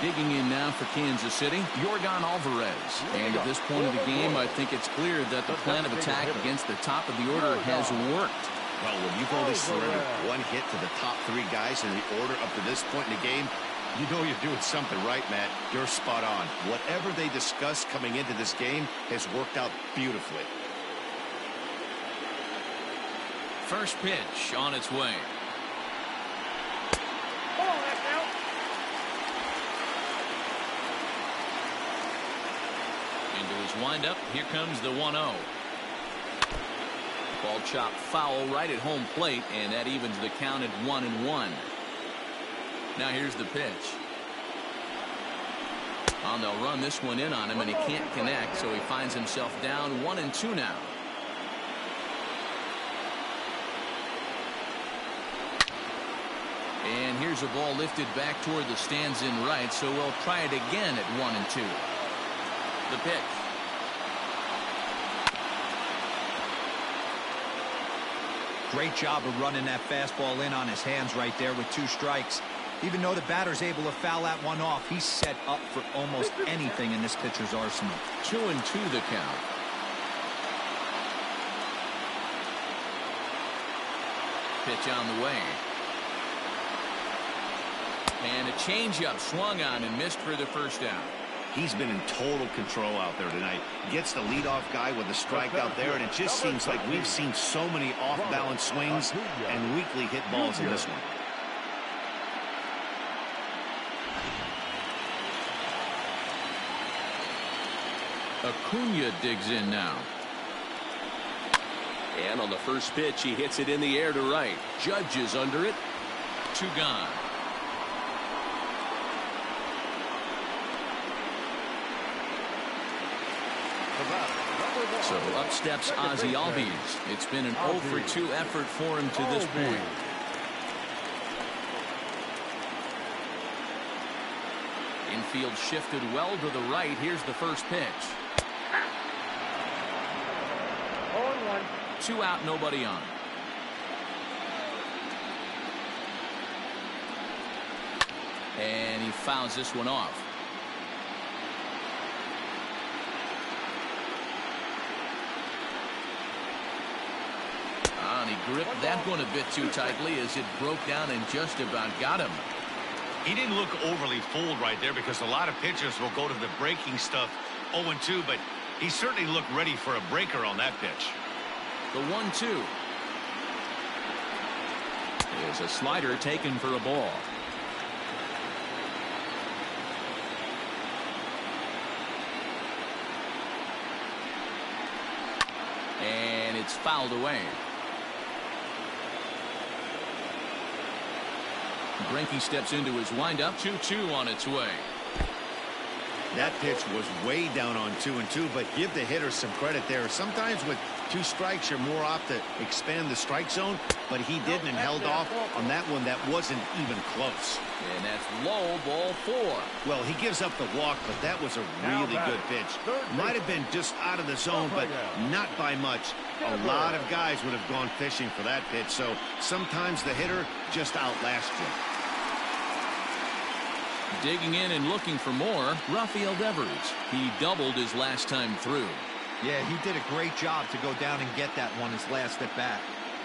Digging in now for Kansas City, Yorgan Alvarez. And at this point of the game, I think it's clear that the plan of attack against the top of the order has worked. Well, when you've only surrendered one hit to the top three guys in the order up to this point in the game, you know you're doing something right, Matt. You're spot on. Whatever they discussed coming into this game has worked out beautifully. First pitch on its way. Into his windup. Here comes the 1-0. Ball chopped foul right at home plate, and that evens the count at 1-1. Now here's the pitch. Oh, they'll run this one in on him, and he can't connect, so he finds himself down 1-2 now. And here's a ball lifted back toward the stands in right, so we'll try it again at 1-2. The pitch. Great job of running that fastball in on his hands right there with 2 strikes. Even though the batter's able to foul that one off, he's set up for almost anything in this pitcher's arsenal. 2-2 the count. Pitch on the way. And a changeup swung on and missed for the first out. He's been in total control out there tonight. Gets the leadoff guy with a strike out there, and it just seems like we've seen so many off-balance swings and weakly hit balls in this one. Acuna digs in now. And on the first pitch, he hits it in the air to right. Judge is under it. 2 gone. So up steps Ozzie Albies. It's been an 0-for-2 effort for him to this point. Infield shifted well to the right. Here's the first pitch. 0-1. 2 out, nobody on. And he fouls this one off. And he gripped that one a bit too tightly as it broke down and just about got him. He didn't look overly fooled right there because a lot of pitchers will go to the breaking stuff 0-2, but he certainly looked ready for a breaker on that pitch. The 1-2 is a slider taken for a ball. And it's fouled away. Greinke steps into his windup. 2-2 on its way. That pitch was way down on 2-2, but give the hitter some credit there. Sometimes with 2 strikes, you're more apt to expand the strike zone, but he didn't and held off on that one that wasn't even close. And that's low, ball 4. Well, he gives up the walk, but that was a really good pitch. Might have been just out of the zone, but not by much. A lot of guys would have gone fishing for that pitch, so sometimes the hitter just outlasts you. Digging in and looking for more, Rafael Devers. He doubled his last time through. Yeah, he did a great job to go down and get that one his last at bat.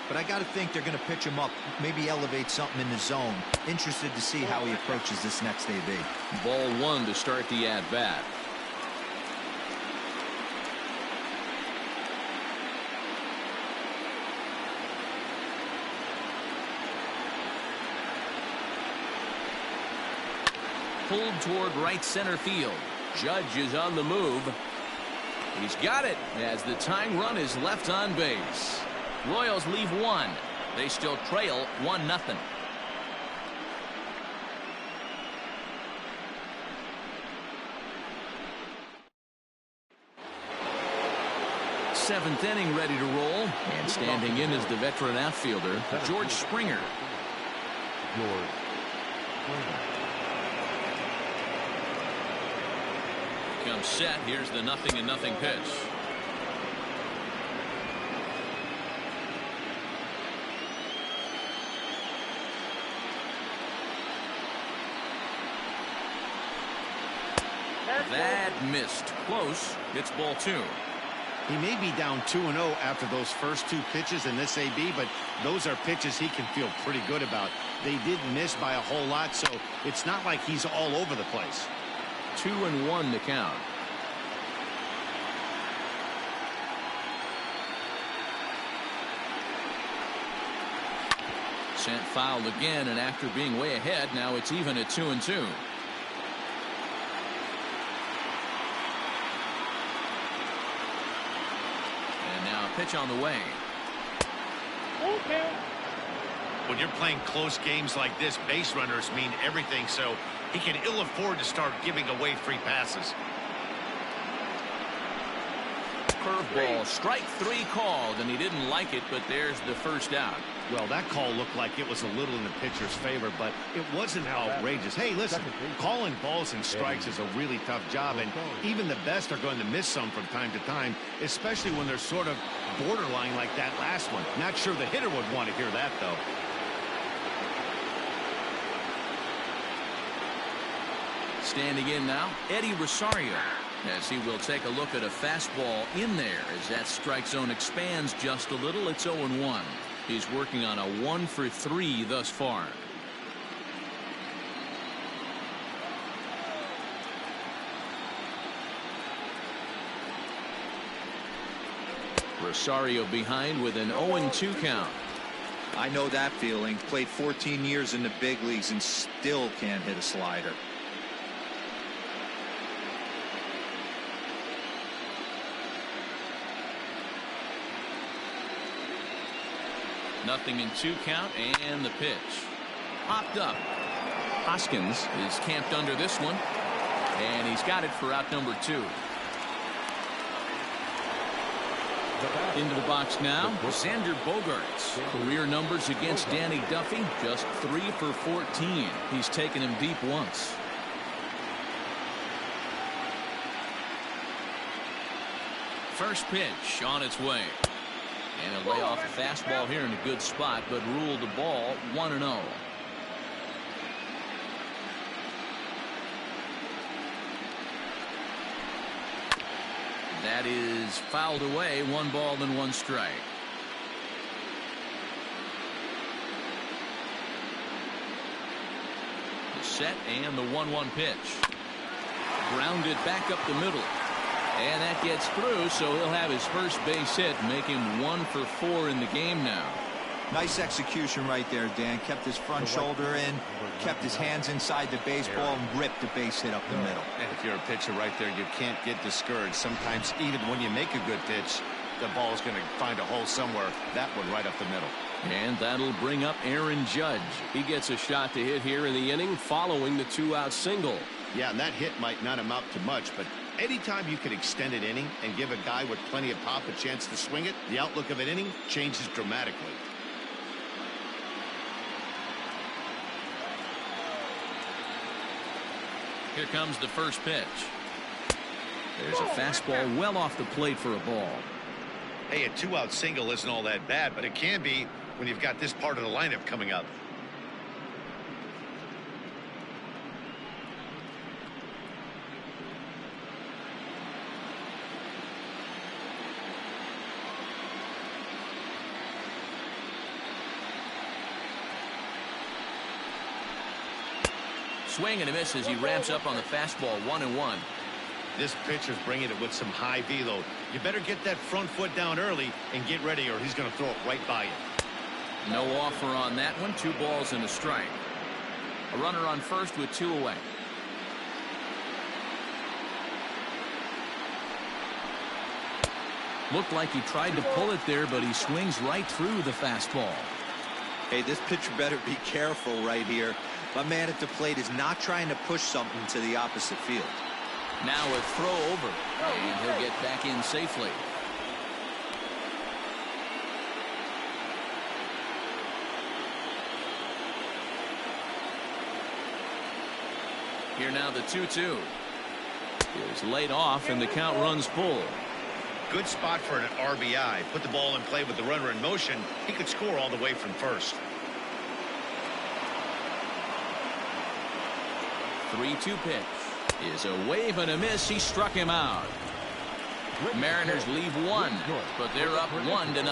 But I got to think they're going to pitch him up, maybe elevate something in the zone. Interested to see how he approaches this next AB. Ball 1 to start the at-bat. Pulled toward right center field. Judge is on the move. He's got it as the tying run is left on base. Royals leave 1. They still trail 1-0. Seventh inning ready to roll, and standing in is the veteran outfielder George Springer. Comes set. Here's the 0-0 pitch. That missed. Close. It's ball 2. He may be down 2-0 after those first 2 pitches in this AB, but those are pitches he can feel pretty good about. They did miss by a whole lot, so it's not like he's all over the place. 2-1 to count. Sent foul again, and after being way ahead, now it's even at 2-2. And now a pitch on the way. Okay. When you're playing close games like this, base runners mean everything, so he can ill afford to start giving away free passes. Curveball, strike 3 called, and he didn't like it, but there's the first out. Well, that call looked like it was a little in the pitcher's favor, but it wasn't outrageous. Hey, listen, calling balls and strikes is a really tough job, and even the best are going to miss some from time to time, especially when they're sort of borderline like that last one. Not sure the hitter would want to hear that, though. Standing in now, Eddie Rosario, as he will take a look at a fastball in there as that strike zone expands just a little. It's 0-1. He's working on a 1-for-3 thus far. Rosario behind with an 0-2 count. I know that feeling. Played 14 years in the big leagues and still can't hit a slider. Nothing in 2 count, and the pitch. Popped up. Hoskins is camped under this one, and he's got it for out number 2. Into the box now, Xander Bogaerts. Career numbers against Danny Duffy, just 3 for 14. He's taken him deep once. First pitch on its way. And a lay off a fastball here in a good spot, but ruled the ball 1-0. That is fouled away. 1 ball and 1 strike. The set and the 1-1 pitch. Grounded back up the middle. And that gets through, so he'll have his first base hit, make him 1 for 4 in the game now. Nice execution right there, Dan. Kept his front shoulder in, kept his hands inside the baseball, and ripped the base hit up the middle. And if you're a pitcher right there, you can't get discouraged. Sometimes even when you make a good pitch, the ball's going to find a hole somewhere. That one right up the middle. And that'll bring up Aaron Judge. He gets a shot to hit here in the inning following the 2-out single. Yeah, and that hit might not amount to much, but anytime you can extend an inning and give a guy with plenty of pop a chance to swing it, the outlook of an inning changes dramatically. Here comes the first pitch. There's a fastball well off the plate for a ball. Hey, a 2-out single isn't all that bad, but it can be when you've got this part of the lineup coming up. Swing and a miss as he ramps up on the fastball. 1-1. This pitcher's bringing it with some high velo. You better get that front foot down early and get ready, or he's going to throw it right by you. No offer on that one. 2 balls and a strike. A runner on first with 2 away. Looked like he tried to pull it there, but he swings right through the fastball. Hey, this pitcher better be careful right here. My man at the plate is not trying to push something to the opposite field. Now a throw over, and he'll get back in safely. Here now the 2-2 is laid off, and the count runs full. Good spot for an RBI. Put the ball in play with the runner in motion. He could score all the way from first. 3-2 pitch is a wave and a miss. He struck him out. Mariners leave 1, but they're up 1-0.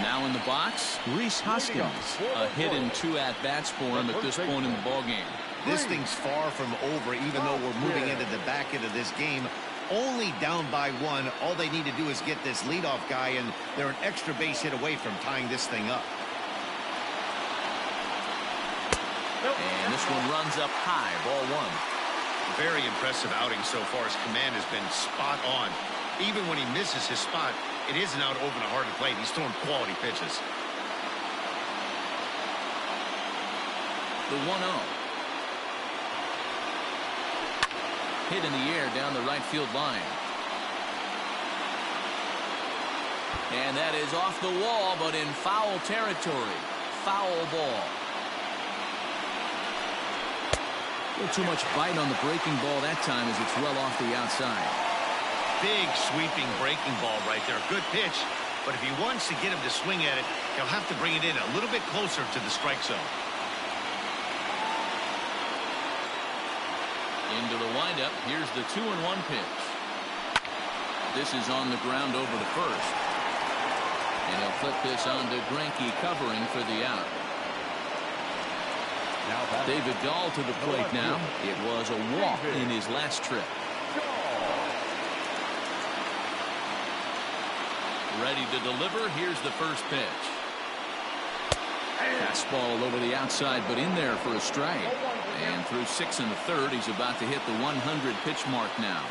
Now in the box, Rhys Hoskins. A hit and 2 at-bats for him at this point in the ballgame. This thing's far from over, even though we're moving into the back end of this game. Only down by 1. All they need to do is get this leadoff guy, and they're an extra base hit away from tying this thing up. And this one runs up high. Ball 1. Very impressive outing so far. His command has been spot on. Even when he misses his spot, it isn't out over the heart of the plate. He's throwing quality pitches. The 1-0. Hit in the air down the right field line. And that is off the wall, but in foul territory. Foul ball. A little too much bite on the breaking ball that time as it's well off the outside. Big sweeping breaking ball right there. Good pitch, but if he wants to get him to swing at it, he'll have to bring it in a little bit closer to the strike zone. Into the windup. Here's the 2-1 pitch. This is on the ground over to first. And he'll flip this on to Greinke covering for the out. David Dahl to the plate now. It was a walk in his last trip. Ready to deliver. Here's the first pitch. Fastball over the outside, but in there for a strike. And through 6 1/3, he's about to hit the 100 pitch mark now.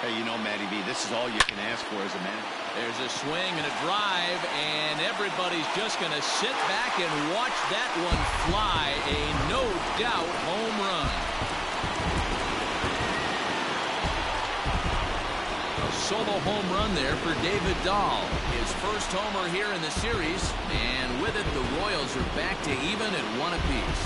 Hey, you know, Matty B, this is all you can ask for as a man. There's a swing and a drive, and everybody's just going to sit back and watch that one fly. A no-doubt home run. A solo home run there for David Dahl. His first homer here in the series, and with it, the Royals are back to even at 1 apiece.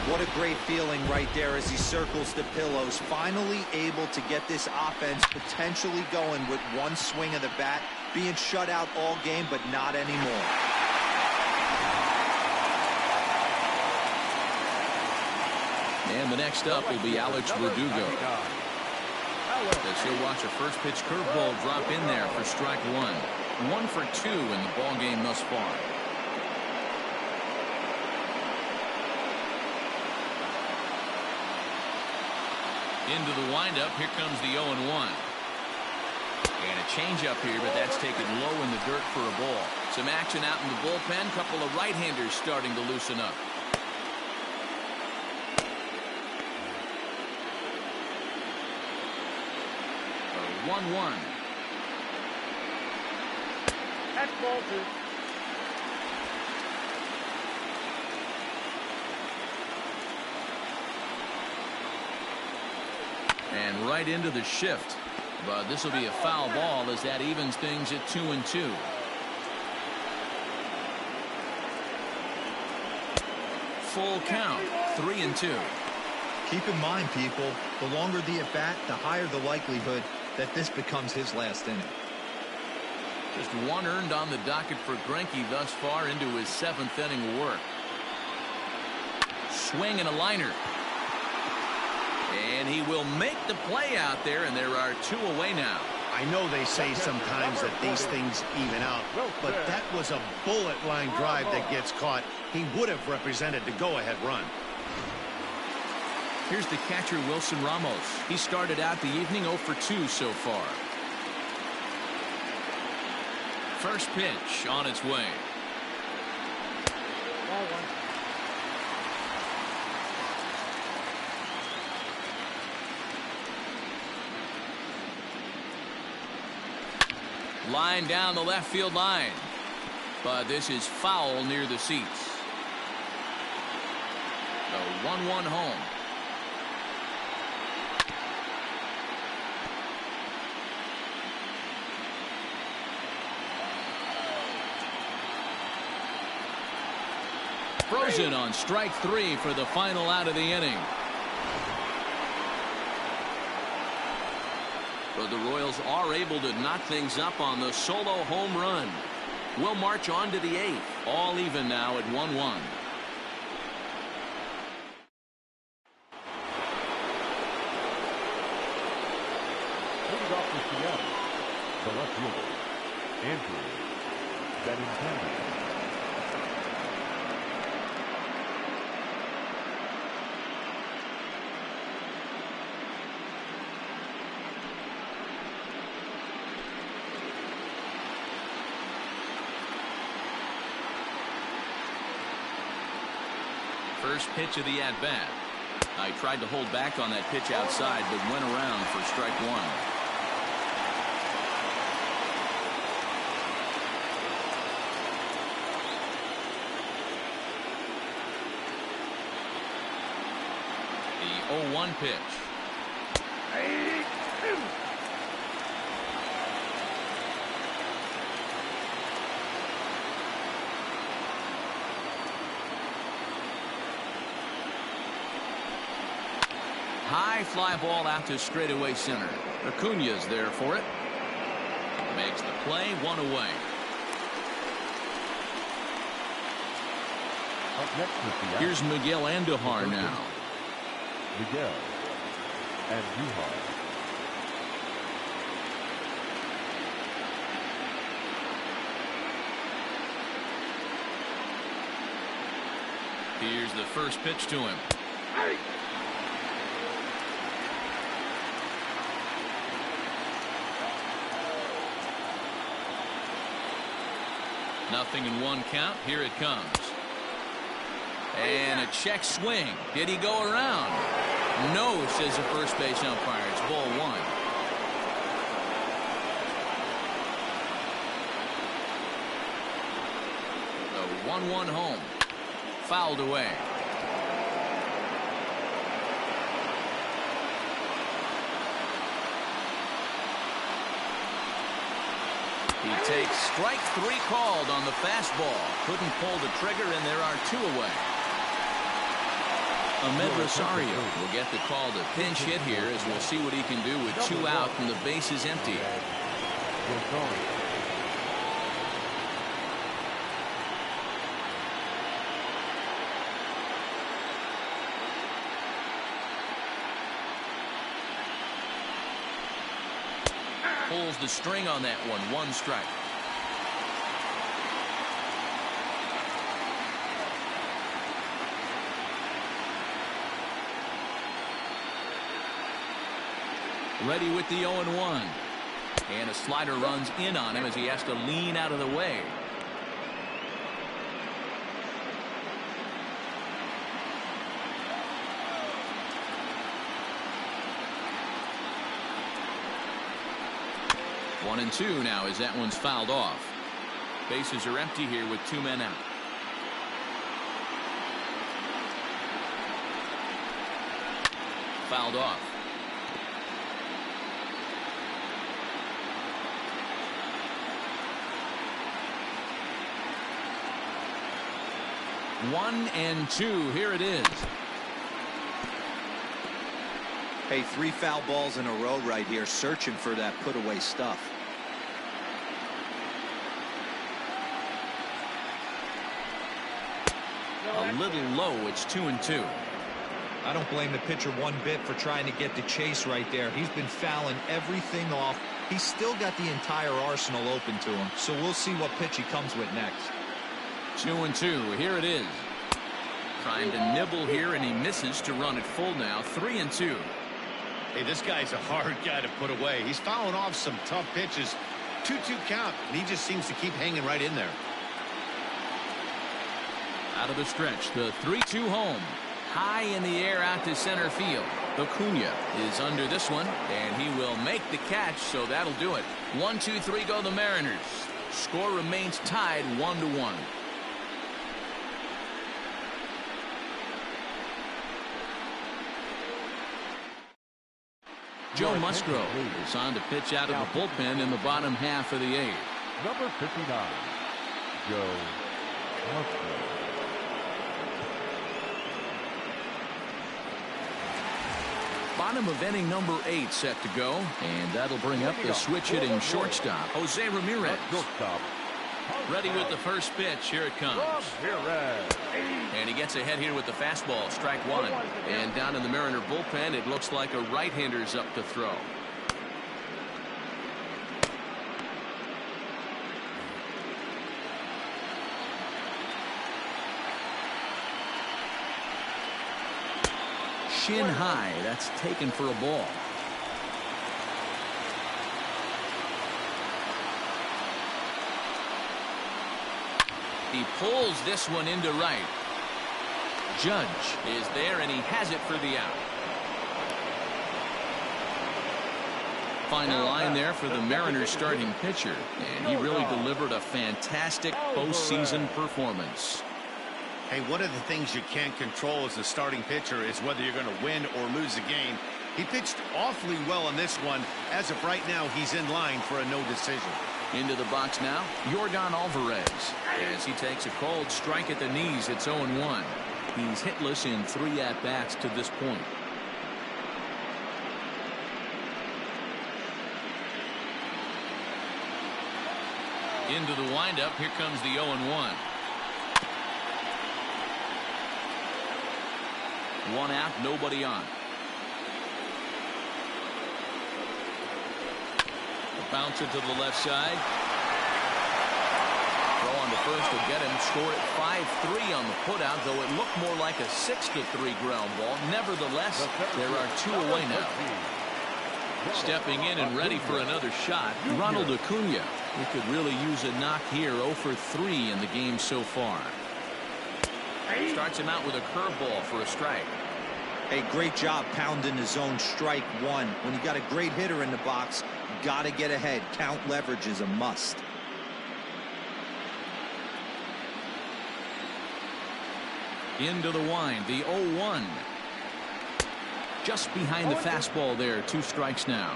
What a great feeling right there as he circles the pillows. Finally able to get this offense potentially going with one swing of the bat. Being shut out all game, but not anymore. And the next up will be Alex Verdugo. As he'll watch a first pitch curveball drop in there for strike 1. 1 for 2 in the ball game thus far. Into the windup. Here comes the 0-1. And a changeup here, but that's taken low in the dirt for a ball. Some action out in the bullpen. Couple of right-handers starting to loosen up. A 1-1. That's ball two. And right into the shift. But this will be a foul ball as that evens things at 2-2. Full count, 3-2. Keep in mind, people, the longer the at-bat, the higher the likelihood that this becomes his last inning. Just one earned on the docket for Greinke thus far into his 7th inning of work. Swing and a liner. And he will make the play out there, and there are 2 away now. I know they say sometimes that these things even out, but that was a bullet line drive that gets caught. He would have represented the go-ahead run. Here's the catcher, Wilson Ramos. He started out the evening 0 for 2 so far. First pitch on its way. Ball one. Line down the left field line. But this is foul near the seats. A 1-1 home. Frozen on strike 3 for the final out of the inning. But the Royals are able to knock things up on the solo home run. We'll march on to the 8th. All even now at 1-1. Leading off for Seattle, the left fielder, Andrew Benintendi. First pitch of the at-bat. I tried to hold back on that pitch outside, but went around for strike 1. The 0-1 pitch. High fly ball out to straightaway center. Acuña's there for it. Makes the play, 1 away. Up next is the Here's Miguel Andujar now. Miguel Andujar. Here's the first pitch to him. Nothing in 1 count. Here it comes. And a check swing. Did he go around? No, says the first base umpire. It's ball 1. The 1-1 home. Fouled away. He takes strike 3 called on the fastball. Couldn't pull the trigger, and there are 2 away. Ahmed Rosario will get the call to pinch hit here, as we'll see what he can do with 2 out and the base is empty. Pulls the string on that one. 1 strike. Ready with the 0-1. And a slider runs in on him as he has to lean out of the way. One and two now as that one's fouled off. Bases are empty here with 2 men out. Fouled off. One and two. Here it is. Hey, 3 foul balls in a row right here, searching for that put away stuff. A little low. It's 2 and 2. I don't blame the pitcher one bit for trying to get the chase right there. He's been fouling everything off. He's still got the entire arsenal open to him, so we'll see what pitch he comes with next. 2 and 2. Here it is. Trying to nibble here, and he misses to run it full now. 3 and 2. Hey, this guy's a hard guy to put away. He's fouling off some tough pitches. 2-2 count, and he just seems to keep hanging right in there. Out of the stretch, the 3-2 home. High in the air out to center field. Acuna is under this one, and he will make the catch, so that'll do it. 1-2-3 go the Mariners. Score remains tied 1-1. Joe Musgrove is on to pitch out of the bullpen in the bottom half of the 8th. Number 59, Joe Musgrove. Bottom of inning number 8 set to go, and that'll bring up the switch-hitting shortstop, Jose Ramirez. Ready with the first pitch. Here it comes. And he gets ahead here with the fastball. Strike one. And down in the Mariner bullpen, it looks like a right-hander's up to throw. Shin high. That's taken for a ball. He pulls this one into right. Judge is there, and he has it for the out. Final line there for the Mariners starting pitcher, and he really delivered a fantastic postseason performance. Hey, one of the things you can't control as a starting pitcher is whether you're going to win or lose a game. He pitched awfully well in this one. As of right now, he's in line for a no decision. Into the box now, Yordan Alvarez. As he takes a cold strike at the knees, it's 0-1. He's hitless in 3 at-bats to this point. Into the windup, here comes the 0-1. 1 out, nobody on. Bounce it to the left side. Throw on to first will get him. Score at 5-3 on the putout, though it looked more like a 6-3 ground ball. Nevertheless, there are 2 away now. Stepping in and ready for another shot, Ronald Acuna. He could really use a knock here. 0 for 3 in the game so far. Starts him out with a curveball for a strike. Hey, great job pounding the zone. Strike one. When you got a great hitter in the box, got to get ahead. Count leverage is a must. Into the wind, the 0-1. Just behind the fastball there. 2 strikes now.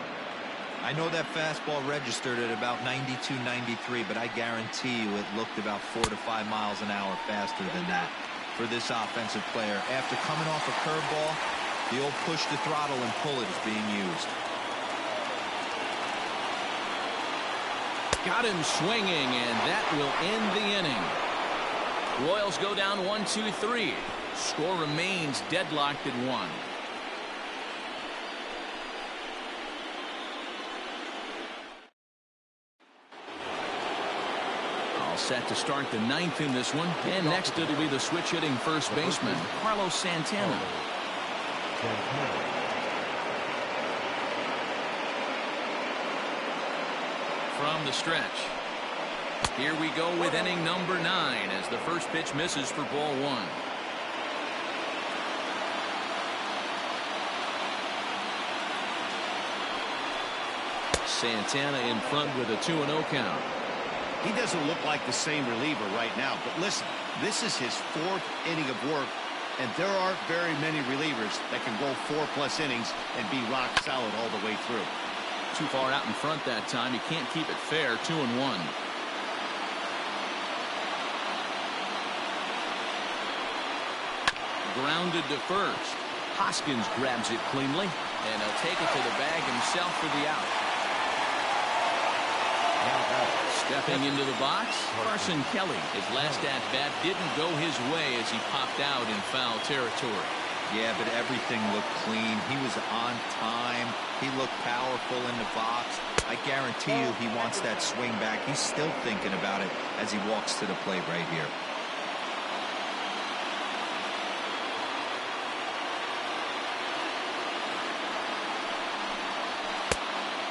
I know that fastball registered at about 92, 93, but I guarantee you it looked about 4 to 5 miles an hour faster than that for this offensive player. After coming off a curveball, the old push the throttle and pull it is being used. Got him swinging, and that will end the inning. Royals go down 1-2-3. Score remains deadlocked at 1. All set to start the 9th in this one, and next it'll be the switch-hitting first baseman, Carlos Santana. from the stretch. Here we go with inning number 9 as the first pitch misses for ball 1. Santana in front with a 2-0 count. He doesn't look like the same reliever right now, but listen, this is his 4th inning of work, and there aren't very many relievers that can go 4+ innings and be rock solid all the way through. Too far out in front that time. He can't keep it fair. 2-1. Grounded to first. Hoskins grabs it cleanly, and he'll take it to the bag himself for the out. Stepping into the box, Carson Kelly. His last at-bat didn't go his way as he popped out in foul territory. Yeah, but everything looked clean. He was on time. He looked powerful in the box. I guarantee you he wants that swing back. He's still thinking about it as he walks to the plate right here.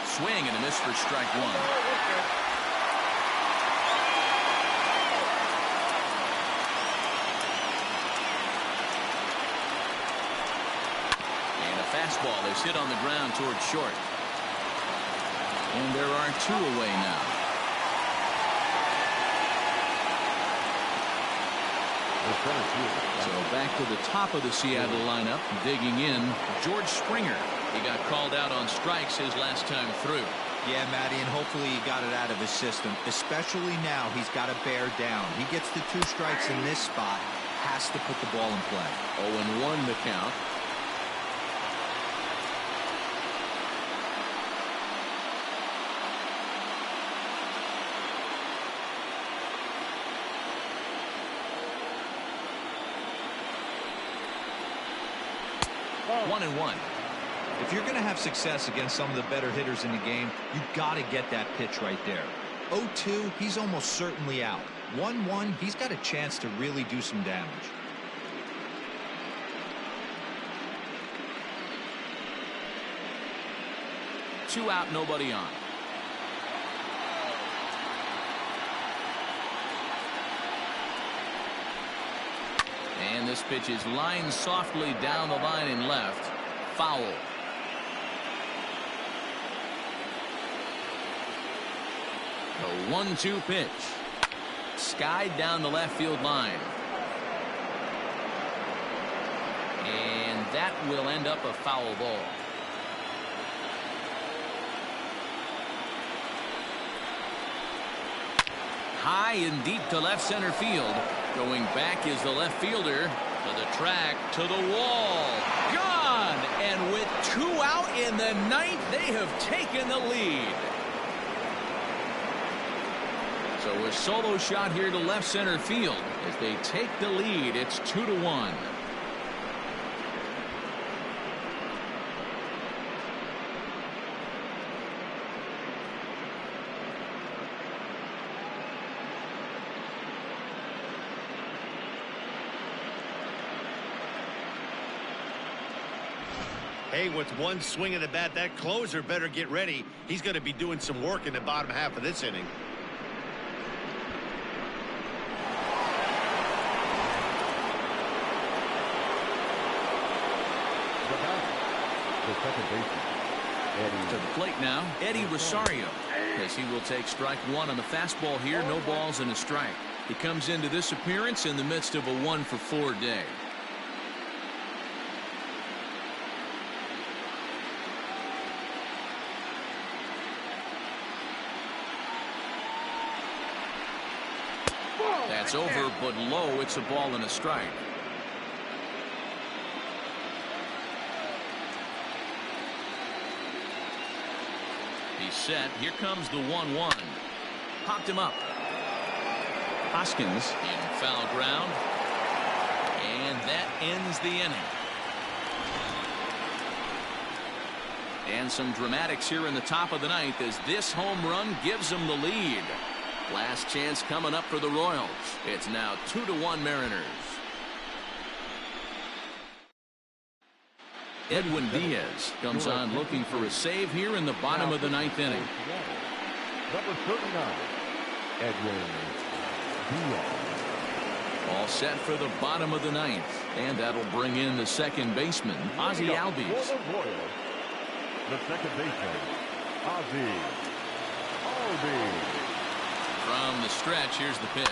Swing and a miss for strike 1. Fastball is hit on the ground towards short. And there are 2 away now. So back to the top of the Seattle lineup. Digging in, George Springer. He got called out on strikes his last time through. Yeah, Matty, and hopefully he got it out of his system. Especially now, he's got to bear down. He gets the 2 strikes in this spot. Has to put the ball in play. 0-1 the count. One and one. If you're going to have success against some of the better hitters in the game, you've got to get that pitch right there. 0-2, he's almost certainly out. 1-1, he's got a chance to really do some damage. Two out, nobody on. And this pitch is lined softly down the line and left. Foul. The 1-2 pitch. Skied down the left field line. And that will end up a foul ball. High and deep to left center field. Going back is the left fielder to the track, to the wall. Gone! And with 2 out in the 9th, they have taken the lead. So a solo shot here to left center field as they take the lead. It's 2-1. Hey, with one swing of the bat, that closer better get ready. He's going to be doing some work in the bottom half of this inning. To the plate now, Eddie Rosario, as he will take strike 1 on the fastball here. No balls and a strike. He comes into this appearance in the midst of a 1-for-4 day. That's over, but low. It's a ball and a strike. He's set. Here comes the 1-1. Popped him up. Hoskins in foul ground. And that ends the inning. And some dramatics here in the top of the 9th as this home run gives them the lead. Last chance coming up for the Royals. It's now 2-1 Mariners. Edwin Diaz comes on looking for a save here in the bottom of the 9th inning. Number 39, Edwin Diaz. All set for the bottom of the ninth. And that'll bring in the second baseman, Ozzie Albies. For the Royals, the second baseman, Ozzie Albies. From the stretch, here's the pitch.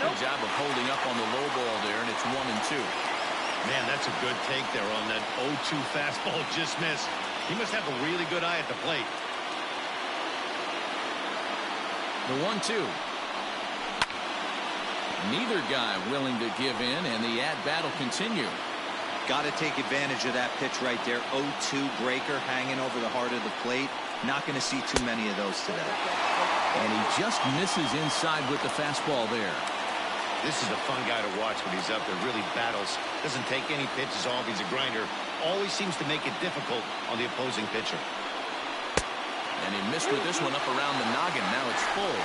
Good job of holding up on the low ball there, and it's 1-2. Man, that's a good take there on that 0-2 fastball. Just missed. He must have a really good eye at the plate. The 1-2. Neither guy willing to give in, and the at-bat will continue. Got to take advantage of that pitch right there. 0-2 breaker hanging over the heart of the plate. Not going to see too many of those today. And he just misses inside with the fastball there. This is a fun guy to watch when he's up there. Really battles. Doesn't take any pitches off. He's a grinder. Always seems to make it difficult on the opposing pitcher. And he missed with this one up around the noggin. Now it's full.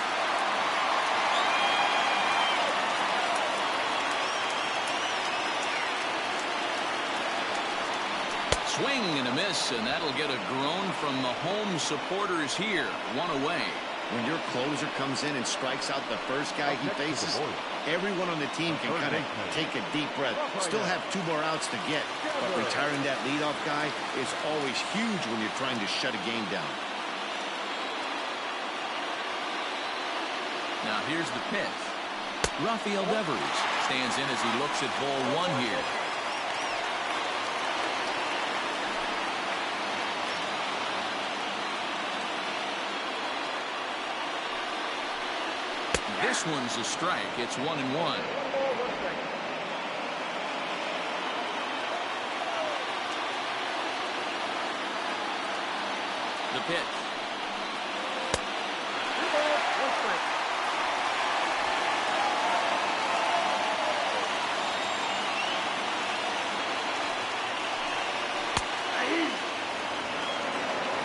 Swing and a miss, and that'll get a groan from the home supporters here. One away. When your closer comes in and strikes out the first guy he faces, everyone on the team can kind of take a deep breath. Still have 2 more outs to get, but retiring that leadoff guy is always huge when you're trying to shut a game down. Now here's the pitch. Rafael Devers stands in as he looks at ball 1 here. This one's a strike. It's 1-1. The pitch.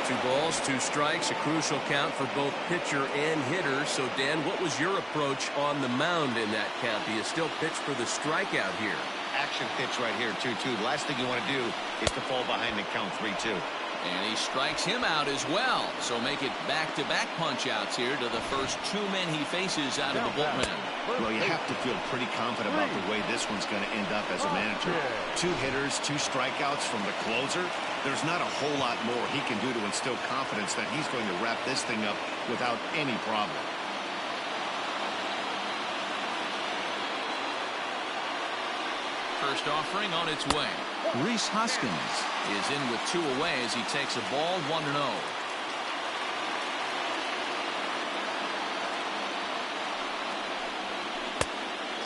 Two balls, 2 strikes, a crucial count for both pitcher and hitter. So, Dan, what was your approach on the mound in that count? Do you still pitch for the strikeout here? Action pitch right here, 2-2. The last thing you want to do is to fall behind the count 3-2. And he strikes him out as well. So make it back-to-back punch-outs here to the first 2 men he faces out of the bullpen. Well, you have to feel pretty confident about the way this one's going to end up as a manager. 2 hitters, 2 strikeouts from the closer. There's not a whole lot more he can do to instill confidence that he's going to wrap this thing up without any problem. First offering on its way. Rhys Hoskins is in with 2 away as he takes a ball 1-0.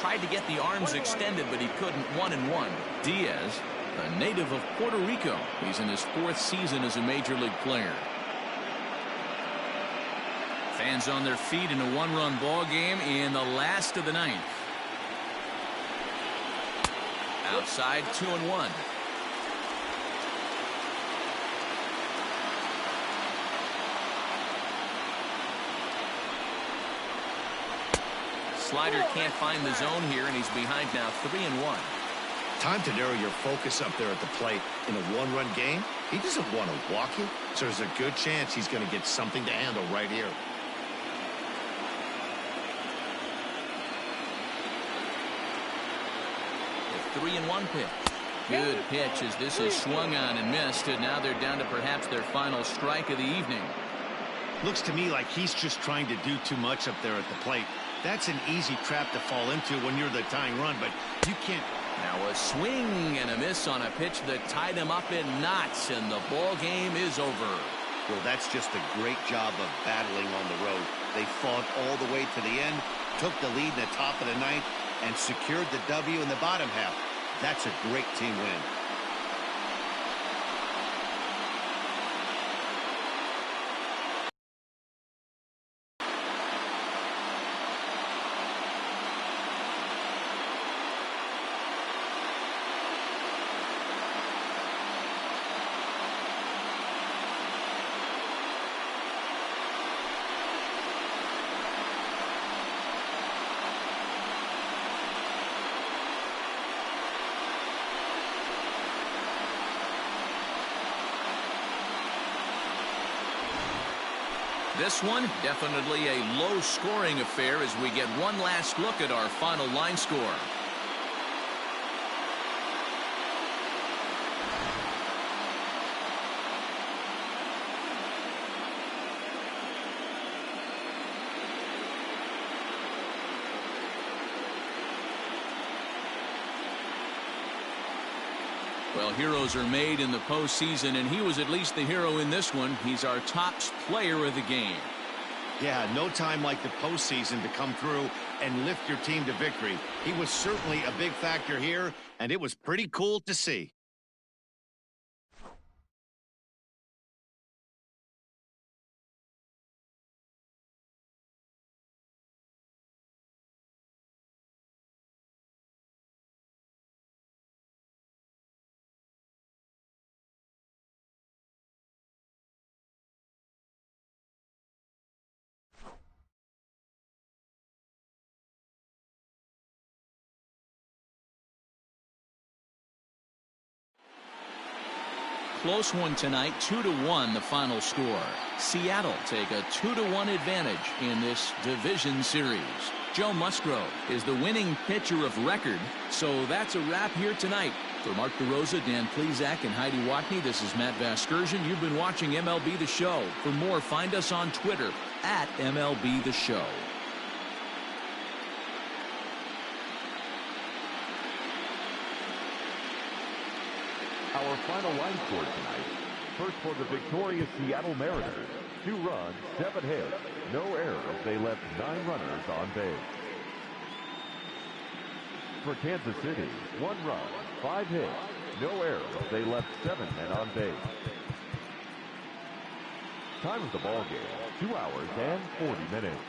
Tried to get the arms extended, but he couldn't. 1-1. Diaz, a native of Puerto Rico. He's in his 4th season as a major league player. Fans on their feet in a 1-run ball game in the last of the 9th. Outside, 2-1. Slider can't find the zone here, and he's behind now, 3-1. Time to narrow your focus up there at the plate. In a 1-run game, he doesn't want to walk you, so there's a good chance he's going to get something to handle right here. The 3-1 pitch. Good pitch as this is swung on and missed, and now they're down to perhaps their final strike of the evening. Looks to me like he's just trying to do too much up there at the plate. That's an easy trap to fall into when you're the tying run, but you can't. Now a swing and a miss on a pitch that tied him up in knots, and the ball game is over. Well, that's just a great job of battling on the road. They fought all the way to the end, took the lead in the top of the 9th, and secured the W in the bottom half. That's a great team win. This one, definitely a low-scoring affair as we get one last look at our final line score. Well, heroes are made in the postseason, and he was at least the hero in this one. He's our top player of the game. Yeah, no time like the postseason to come through and lift your team to victory. He was certainly a big factor here, and it was pretty cool to see. Close one tonight, 2-1 the final score. Seattle take a 2-1 advantage in this division series. Joe Musgrove is the winning pitcher of record, so that's a wrap here tonight. For Mark DeRosa, Dan Plezak, and Heidi Watney, this is Matt Vasgersian. You've been watching MLB The Show. For more, find us on Twitter at MLB The Show. Our final line score tonight. First for the victorious Seattle Mariners. 2 runs, 7 hits, no errors. They left 9 runners on base. For Kansas City, 1 run, 5 hits, no errors. They left 7 men on base. Time of the ball game, 2 hours and 40 minutes.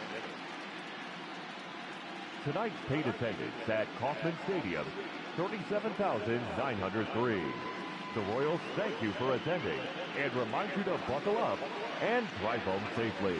Tonight's paid attendance at Kauffman Stadium, 37,903. The Royals thank you for attending and remind you to buckle up and drive home safely.